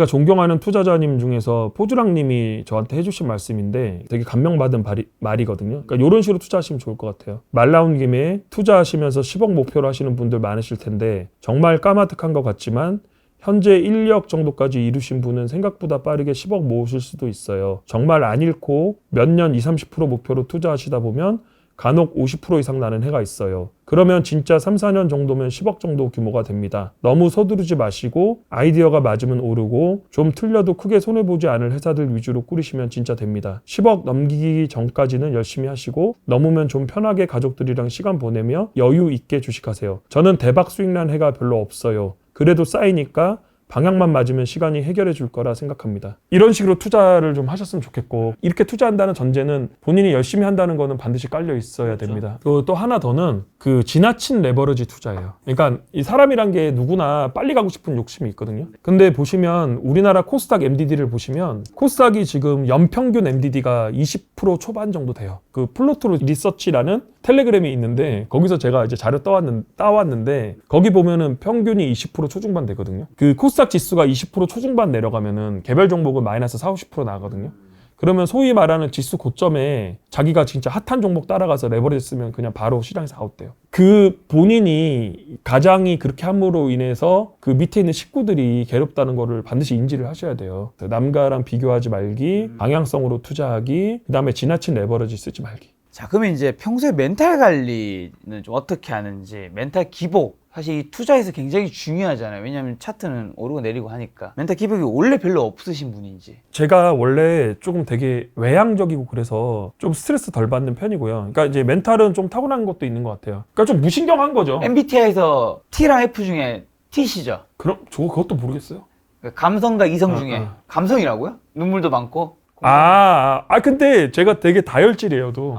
존경하는 투자자님 중에서 포주랑님이 저한테 해주신 말씀인데 되게 감명받은 말이거든요. 그러니까 이런 식으로 투자하시면 좋을 것 같아요. 말 나온 김에 투자하시면서 10억 목표로 하시는 분들 많으실 텐데 정말 까마득한 것 같지만 현재 1억 정도까지 이루신 분은 생각보다 빠르게 10억 모으실 수도 있어요. 정말 안 잃고 몇 년 20, 30% 목표로 투자하시다 보면 간혹 50% 이상 나는 해가 있어요. 그러면 진짜 3, 4년 정도면 10억 정도 규모가 됩니다. 너무 서두르지 마시고 아이디어가 맞으면 오르고 좀 틀려도 크게 손해보지 않을 회사들 위주로 꾸리시면 진짜 됩니다. 10억 넘기기 전까지는 열심히 하시고 넘으면 좀 편하게 가족들이랑 시간 보내며 여유 있게 주식하세요. 저는 대박 수익 난 해가 별로 없어요. 그래도 쌓이니까 방향만 맞으면 시간이 해결해 줄 거라 생각합니다. 이런 식으로 투자를 좀 하셨으면 좋겠고 이렇게 투자한다는 전제는 본인이 열심히 한다는 거는 반드시 깔려 있어야 됩니다. 또 하나 더는 그 지나친 레버리지 투자예요. 그러니까 이 사람이란 게 누구나 빨리 가고 싶은 욕심이 있거든요. 근데 보시면 우리나라 코스닥 MDD를 보시면 코스닥이 지금 연평균 MDD가 20% 초반 정도 돼요. 그 플루토 리서치라는 텔레그램이 있는데 거기서 제가 이제 자료 따왔는데 거기 보면은 평균이 20% 초중반 되거든요. 그 코스닥 지수가 20% 초중반 내려가면은 개별 종목은 마이너스 40, 50% 나가거든요. 그러면 소위 말하는 지수 고점에 자기가 진짜 핫한 종목 따라가서 레버리지 쓰면 그냥 바로 시장에서 아웃돼요. 그 본인이 가장이 그렇게 함으로 인해서 그 밑에 있는 식구들이 괴롭다는 거를 반드시 인지를 하셔야 돼요. 남과랑 비교하지 말기, 방향성으로 투자하기, 그 다음에 지나친 레버리지 쓰지 말기. 자, 그러면 이제 평소에 멘탈 관리는 좀 어떻게 하는지, 멘탈 기복. 사실 이 투자에서 굉장히 중요하잖아요. 왜냐하면 차트는 오르고 내리고 하니까. 멘탈 기복이 원래 별로 없으신 분인지. 제가 원래 조금 되게 외향적이고 그래서 좀 스트레스 덜 받는 편이고요. 그러니까 이제 멘탈은 좀 타고난 것도 있는 것 같아요. 그러니까 좀 무신경한 거죠. MBTI에서 T랑 F 중에 T시죠? 그럼 그것도 모르겠어요. 감성과 이성 중에. 감성이라고요? 눈물도 많고? 근데 제가 되게 다혈질이에요, 또.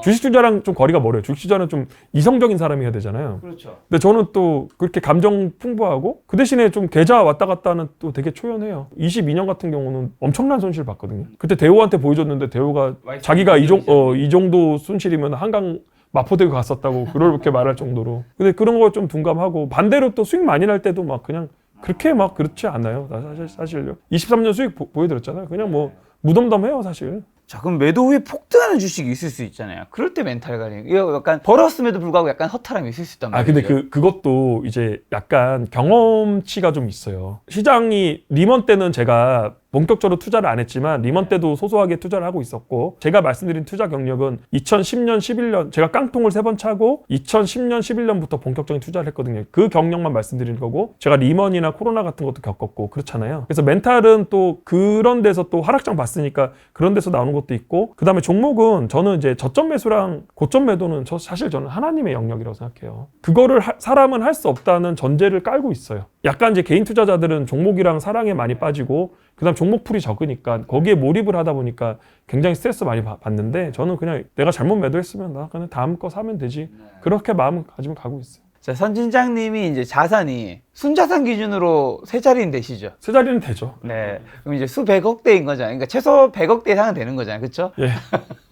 주식 투자랑 좀 거리가 멀어요. 주식 투자는 좀 이성적인 사람이어야 되잖아요. 그렇죠. 근데 저는 또 그렇게 감정 풍부하고 그 대신에 좀 계좌 왔다 갔다 하는 또 되게 초연해요. 22년 같은 경우는 엄청난 손실 봤거든요. 그때 대호한테 보여줬는데 대호가 자기가 이 정도 손실이면 한강 마포대교 갔었다고 그렇게 말할 정도로. 근데 그런 거 좀 둔감하고 반대로 또 수익 많이 날 때도 막 그냥 그렇게 막 그렇지 않아요. 사실요. 23년 수익 보여드렸잖아요. 그냥 뭐 무덤덤해요, 사실. 자, 그럼 매도 후에 폭등하는 주식이 있을 수 있잖아요. 그럴 때 멘탈 관리. 이거 약간 벌었음에도 불구하고 약간 허탈함이 있을 수 있단 말이죠. 근데 그것도 이제 약간 경험치가 좀 있어요. 시장이 리먼 때는 제가 본격적으로 투자를 안 했지만 리먼 때도 소소하게 투자를 하고 있었고 제가 말씀드린 투자 경력은 2010년, 11년 제가 깡통을 3번 차고 2010년, 11년부터 본격적인 투자를 했거든요. 그 경력만 말씀드리는 거고 제가 리먼이나 코로나 같은 것도 겪었고 그렇잖아요. 그래서 멘탈은 또 그런 데서 또 하락장 봤으니까 그런 데서 나오는 것도 있고 그 다음에 종목은 저는 이제 저점 매수랑 고점 매도는 사실 저는 하나님의 영역이라고 생각해요. 그거를 사람은 할 수 없다는 전제를 깔고 있어요. 약간 이제 개인 투자자들은 종목이랑 사랑에 많이 빠지고 그다음 종목풀이 적으니까 거기에 몰입을 하다 보니까 굉장히 스트레스 많이 받는데 저는 그냥 내가 잘못 매도했으면 나 그냥 다음 거 사면 되지. 그렇게 마음 가지면 가고 있어요. 자, 선진장님이 이제 자산이 순자산 기준으로 세 자리는 되시죠? 세 자리는 되죠. 네. 그럼 이제 수백억 대인 거잖아요. 그러니까 최소 100억 대 이상은 되는 거잖아요. 그렇죠? 예.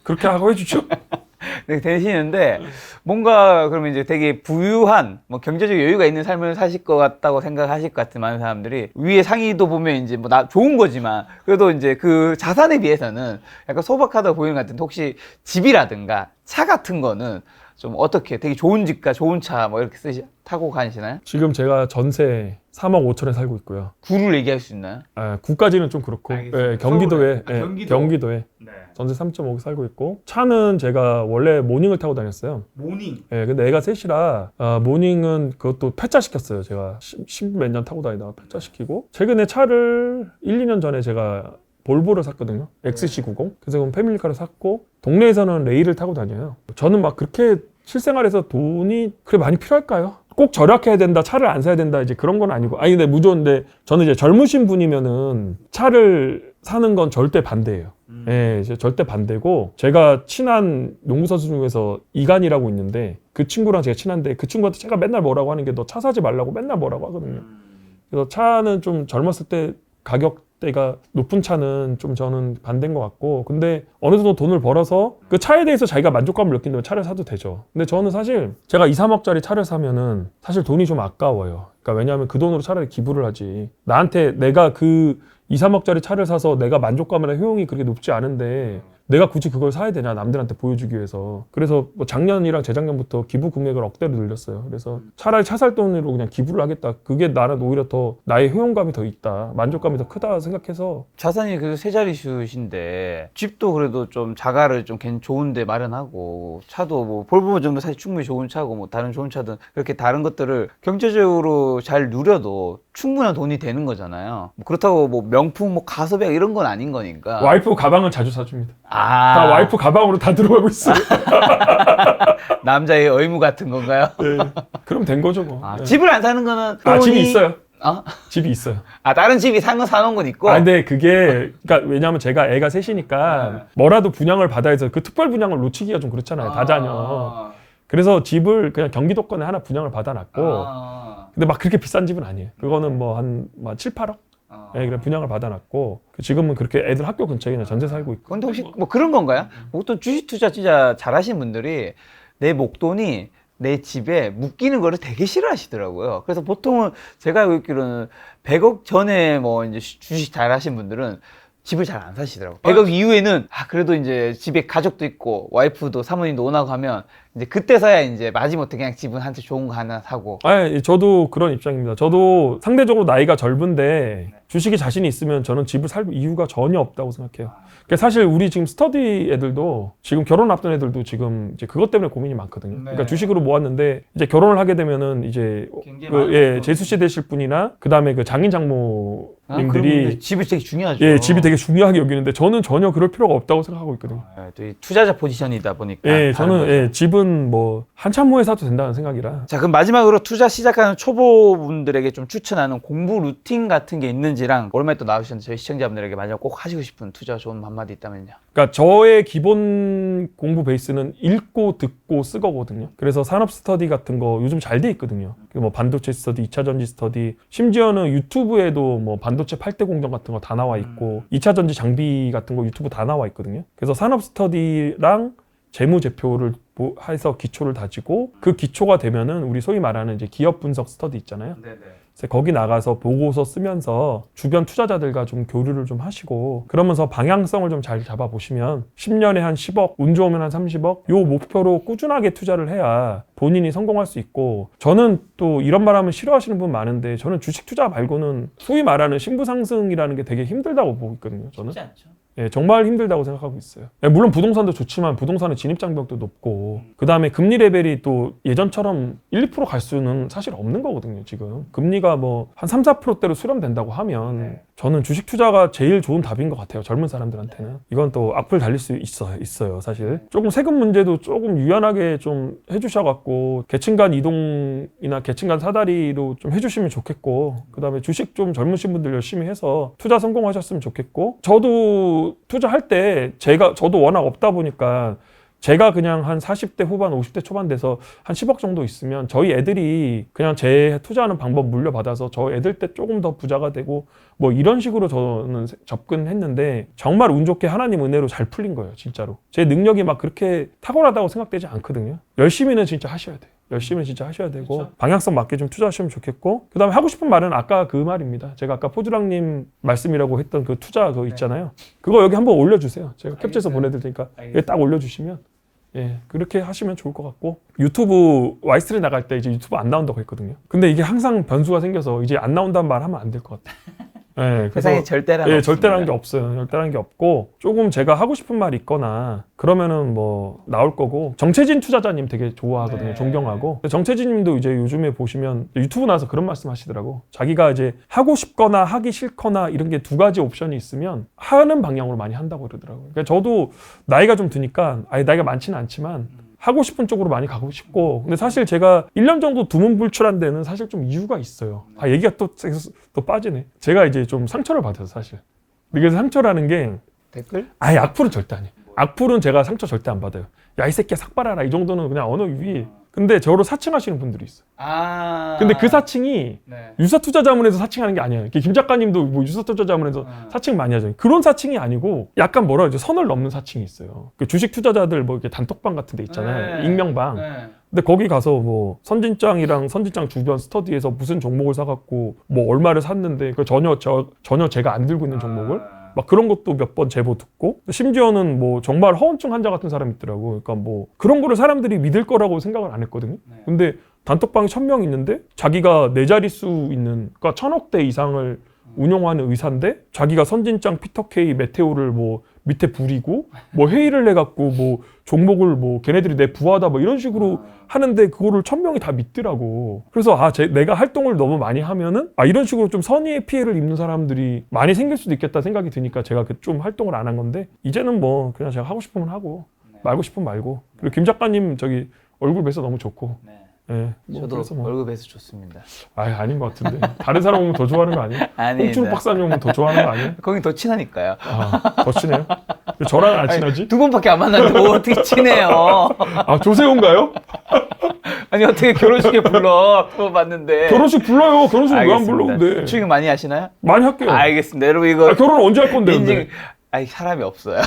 그렇게 하고 해주죠. 네, 되시는데 뭔가 그러면 이제 되게 부유한 뭐 경제적 여유가 있는 삶을 사실 것 같다고 생각하실 것 같은 많은 사람들이 위에 상위도 보면 이제 뭐 좋은 거지만 그래도 이제 그 자산에 비해서는 약간 소박하다고 보이는 것 같은데 혹시 집이라든가 차 같은 거는 좀 어떻게 되게 좋은 집과 좋은 차 뭐 이렇게 타고 가시나요? 지금 제가 전세 3억 5천에 살고 있고요. 구를 얘기할 수 있나요? 구까지는 좀 그렇고 예, 경기도에 경기도에 네. 전세 3.5억 살고 있고 차는 제가 원래 모닝을 타고 다녔어요. 모닝? 예, 근데 애가 셋이라 모닝은 그것도 폐차시켰어요. 제가 10 몇 년 타고 다니다가 폐차시키고 최근에 차를 1, 2년 전에 제가 볼보를 샀거든요. XC90. 그래서 그럼 패밀리카를 샀고 동네에서는 레일을 타고 다녀요. 저는 막 그렇게 실생활에서 돈이 그래 많이 필요할까요? 꼭 절약해야 된다, 차를 안 사야 된다, 이제 그런 건 아니고. 근데 무조건데 저는 이제 젊으신 분이면은 차를 사는 건 절대 반대예요. 예, 이제 절대 반대고 제가 친한 농구 선수 중에서 이간이라고 있는데 그 친구랑 제가 친한데 그 친구한테 제가 맨날 뭐라고 하는 게 너 차 사지 말라고 맨날 뭐라고 하거든요. 그래서 차는 좀 젊었을 때 가격대가 높은 차는 좀 저는 반대인 것 같고 근데 어느 정도 돈을 벌어서 그 차에 대해서 자기가 만족감을 느낀다면 차를 사도 되죠. 근데 저는 사실 제가 2, 3억짜리 차를 사면은 사실 돈이 좀 아까워요. 그러니까 왜냐하면 그 돈으로 차라리 기부를 하지. 나한테 내가 그 2, 3억짜리 차를 사서 내가 만족감이나 효용이 그렇게 높지 않은데 내가 굳이 그걸 사야 되냐 남들한테 보여주기 위해서. 그래서 뭐 작년이랑 재작년부터 기부 금액을 억대로 늘렸어요. 그래서 차라리 차 살 돈으로 그냥 기부를 하겠다. 그게 나는 오히려 더 나의 효용감이 더 있다, 만족감이 더 크다 생각해서. 자산이 그래도 세 자릿수신데 집도 그래도 좀 자가를 좀 좋은데 마련하고 차도 뭐 볼보 정도 사실 충분히 좋은 차고 뭐 다른 좋은 차든 그렇게 다른 것들을 경제적으로 잘 누려도 충분한 돈이 되는 거잖아요. 뭐 그렇다고 뭐 명품 뭐 가sob약 이런 건 아닌 거니까. 와이프 가방은 자주 사줍니다. 다 와이프 가방으로 다 들어가고 있어요. 남자의 의무 같은 건가요? 네. 그럼 된 거죠 뭐. 네. 집을 안 사는 거는 집이 있어요. 집이 있어요. 다른 집이 사놓은 건 있고. 근데 그게 그러니까 왜냐하면 제가 애가 셋이니까 뭐라도 분양을 받아야 해서 그 특별 분양을 놓치기가 좀 그렇잖아요. 다자녀. 그래서 집을 그냥 경기도권에 하나 분양을 받아놨고 아. 근데 막 그렇게 비싼 집은 아니에요. 그거는 뭐 한 7, 8억? 예, 그냥 분양을 받아놨고 지금은 그렇게 애들 학교 근처에 그냥 전세 살고 있고. 근데 혹시 뭐 그런 건가요? 보통 주식 투자 진짜 잘하시는 분들이 내 목돈이 내 집에 묶이는 거를 되게 싫어하시더라고요. 그래서 보통은 제가 알고 있기로는 100억 전에 뭐 이제 주식 잘하신 분들은 집을 잘 안 사시더라고요. 100억 이후에는 그래도 이제 집에 가족도 있고 와이프도 사모님도 원하고 하면 이제 그때서야 이제 마지못해 그냥 집은 한테 좋은 거 하나 사고. 저도 그런 입장입니다. 저도 상대적으로 나이가 젊은데 주식이 자신이 있으면 저는 집을 살 이유가 전혀 없다고 생각해요. 그러니까 사실 우리 지금 스터디 애들도 지금 결혼 앞둔 애들도 지금 이제 그것 때문에 고민이 많거든요. 그러니까 주식으로 모았는데 이제 결혼을 하게 되면은 이제 재수씨 되실 분이나 그 다음에 그 장인 장모님들이 집이 되게 중요하죠. 예, 집이 되게 중요하게 여기는데 저는 전혀 그럴 필요가 없다고 생각하고 있거든요. 또 이 투자자 포지션이다 보니까. 예, 저는 집은 뭐 한참 후에 사도 된다는 생각이라. 자, 그럼 마지막으로 투자 시작하는 초보분들에게 좀 추천하는 공부 루틴 같은 게 있는지랑 오랜만에 또 나오셨는데 저희 시청자분들에게 마지막 꼭 하시고 싶은 투자 좋은 한마디 있다면요. 그러니까 저의 기본 공부 베이스는 읽고 듣고 쓰거든요. 그래서 산업 스터디 같은 거 요즘 잘 돼 있거든요. 뭐 반도체 스터디, 2차 전지 스터디, 심지어는 유튜브에도 뭐 반도체 8대 공정 같은 거 다 나와 있고 2차 전지 장비 같은 거 유튜브 다 나와 있거든요. 그래서 산업 스터디랑 재무제표를 해서 기초를 다지고 그 기초가 되면은 우리 소위 말하는 이제 기업 분석 스터디 있잖아요. 그래서 거기 나가서 보고서 쓰면서 주변 투자자들과 좀 교류를 좀 하시고 그러면서 방향성을 좀 잘 잡아보시면 10년에 한 10억, 운 좋으면 한 30억 요 목표로 꾸준하게 투자를 해야 본인이 성공할 수 있고 저는 또 이런 말 하면 싫어하시는 분 많은데 저는 주식 투자 말고는 소위 말하는 신부상승이라는 게 되게 힘들다고 보고 있거든요. 저는. 쉽지 않죠. 예, 정말 힘들다고 생각하고 있어요. 예, 물론 부동산도 좋지만 부동산의 진입장벽도 높고 그 다음에 금리 레벨이 또 예전처럼 1, 2% 갈 수는 사실 없는 거거든요. 지금 금리가 뭐 한 3, 4%대로 수렴된다고 하면 저는 주식 투자가 제일 좋은 답인 것 같아요. 젊은 사람들한테는. 이건 또 악플 달릴 수 있어요. 사실 조금 세금 문제도 조금 유연하게 좀 해주셔갖고 계층 간 이동이나 계층 간 사다리로 좀 해주시면 좋겠고 그 다음에 주식 좀 젊으신 분들 열심히 해서 투자 성공하셨으면 좋겠고 저도 투자할 때 저도 워낙 없다 보니까 제가 그냥 한 40대 후반, 50대 초반 돼서 한 10억 정도 있으면 저희 애들이 그냥 제 투자하는 방법 물려받아서 저 애들 때 조금 더 부자가 되고 뭐 이런 식으로 저는 접근했는데 정말 운 좋게 하나님 은혜로 잘 풀린 거예요. 진짜로. 제 능력이 막 그렇게 탁월하다고 생각되지 않거든요. 열심히는 진짜 하셔야 돼요. 열심히 진짜 하셔야 되고 그렇죠? 방향성 맞게 좀 투자하시면 좋겠고 그 다음에 하고 싶은 말은 아까 그 말입니다. 제가 아까 포주랑님 말씀이라고 했던 그 투자 그거 있잖아요. 그거 여기 한번 올려주세요. 제가 캡처해서 보내드릴 테니까 여기 딱 올려주시면 예, 그렇게 하시면 좋을 것 같고 유튜브 와이스트리 나갈 때 이제 유튜브 안 나온다고 했거든요. 근데 이게 항상 변수가 생겨서 이제 안 나온다는 말 하면 안 될 것 같아요. 예, 세상에 절대란 절대라는 게 없어요. 절대라는 게 없고 조금 제가 하고 싶은 말이 있거나 그러면은 뭐 나올 거고 정채진 투자자님 되게 좋아하거든요. 존경하고 정채진님도 이제 요즘에 보시면 유튜브 나와서 그런 말씀 하시더라고. 자기가 이제 하고 싶거나 하기 싫거나 이런 게 두 가지 옵션이 있으면 하는 방향으로 많이 한다고 그러더라고요. 그러니까 저도 나이가 좀 드니까 나이가 많지는 않지만 하고 싶은 쪽으로 많이 가고 싶고 근데 사실 제가 1년 정도 두문불출한 데는 사실 좀 이유가 있어요. 얘기가 또 빠지네. 제가 이제 좀 상처를 받아서 사실. 그래서 상처라는 게 댓글? 악플은 절대 아니에요. 악플은 제가 상처 절대 안 받아요. 야 이 새끼야 삭발하라 이 정도는 그냥 언어 유희. 근데 저를 사칭하시는 분들이 있어요. 근데 그 사칭이 유사투자자문에서 사칭하는 게 아니에요. 김 작가님도 뭐 유사투자자문에서 사칭 많이 하잖아요. 그런 사칭이 아니고 약간 뭐라 그러죠? 선을 넘는 사칭이 있어요. 그 주식 투자자들 뭐 이렇게 단톡방 같은 데 있잖아요. 익명방. 근데 거기 가서 뭐 선진장이랑 선진장 주변 스터디에서 무슨 종목을 사갖고 뭐 얼마를 샀는데 그 전혀 제가 안 들고 있는 종목을 막 그런 것도 몇 번 제보 듣고 심지어는 뭐 정말 허언증 환자 같은 사람이 있더라고. 그러니까 뭐 그런 거를 사람들이 믿을 거라고 생각을 안 했거든요. 근데 단톡방에 1000명 있는데 자기가 4자릿수 있는 그러니까 1000억대 이상을 운용하는 의사인데 자기가 선진장 피터케이 메테오를 뭐 밑에 부리고 뭐 회의를 해갖고 뭐 종목을 뭐 걔네들이 내 부하다 뭐 이런 식으로 하는데 그거를 1000명이 다 믿더라고. 그래서 내가 활동을 너무 많이 하면은 이런 식으로 좀 선의의 피해를 입는 사람들이 많이 생길 수도 있겠다 생각이 드니까 제가 좀 활동을 안 한 건데 이제는 뭐 그냥 제가 하고 싶으면 하고 말고 싶으면 말고 그리고 김 작가님 저기 얼굴 뵈서 너무 좋고 예, 뭐 저도 뭐. 월급 뵈서 좋습니다. 아닌 것 같은데 다른 사람 오면 더 좋아하는 거 아니에요? 아닙니다. 홍춘욱 박사님 오면 더 좋아하는 거 아니에요? 거긴 더 친하니까요. 더 친해요? 저랑 안 친하지? 두 번밖에 안 만났는데 뭐 어떻게 친해요? 아 조세호인가요? 아니 어떻게 결혼식에 불러? 두 번 봤는데. 결혼식 불러요. 결혼식 왜 안 불러 근데? 출연 많이 하시나요? 많이 할게요. 알겠습니다. 여러분 이거 아, 결혼 언제 할 건데? 인증. 근데? 아니 사람이 없어요.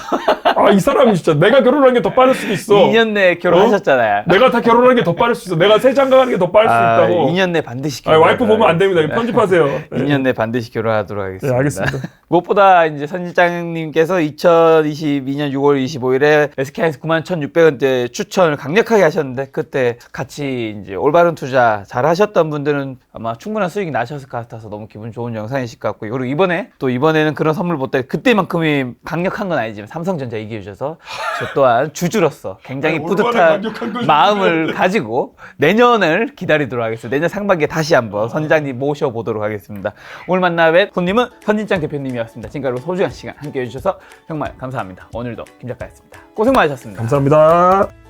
아 이 사람이 진짜 내가 결혼한 게 더 빠를 수도 있어. 2년 내에 결혼하셨잖아요. 내가 다 결혼한 게 더 빠를 수 있어. 내가 새 장가가는 게 더 빠를 수 있다고. 2년 내 반드시 아, 와이프 보면 안 됩니다. 이거 편집하세요. 네. 2년 내 반드시 결혼하도록 하겠습니다. 네, 알겠습니다. 무엇보다 이제 선 실장님께서 2022년 6월 25일에 SK하이닉스 91,600원대 추천을 강력하게 하셨는데 그때 같이 이제 올바른 투자 잘 하셨던 분들은 아마 충분한 수익이 나셨을 것 같아서 너무 기분 좋은 영상이실 것 같고 그리고 이번에는 그런 선물 못 때 그때만큼이 강력한 건 아니지만 삼성전자 이겨주셔서 저 또한 주주로서 굉장히 아니, 뿌듯한 얼마나 강력한 건지 마음을 가지고 내년을 기다리도록 하겠습니다. 내년 상반기에 다시 한번 선장님 모셔보도록 하겠습니다. 오늘 만나뵐 손님은 선진장 대표님이었습니다. 지금까지 소중한 시간 함께 해주셔서 정말 감사합니다. 오늘도 김 작가였습니다. 고생 많으셨습니다. 감사합니다.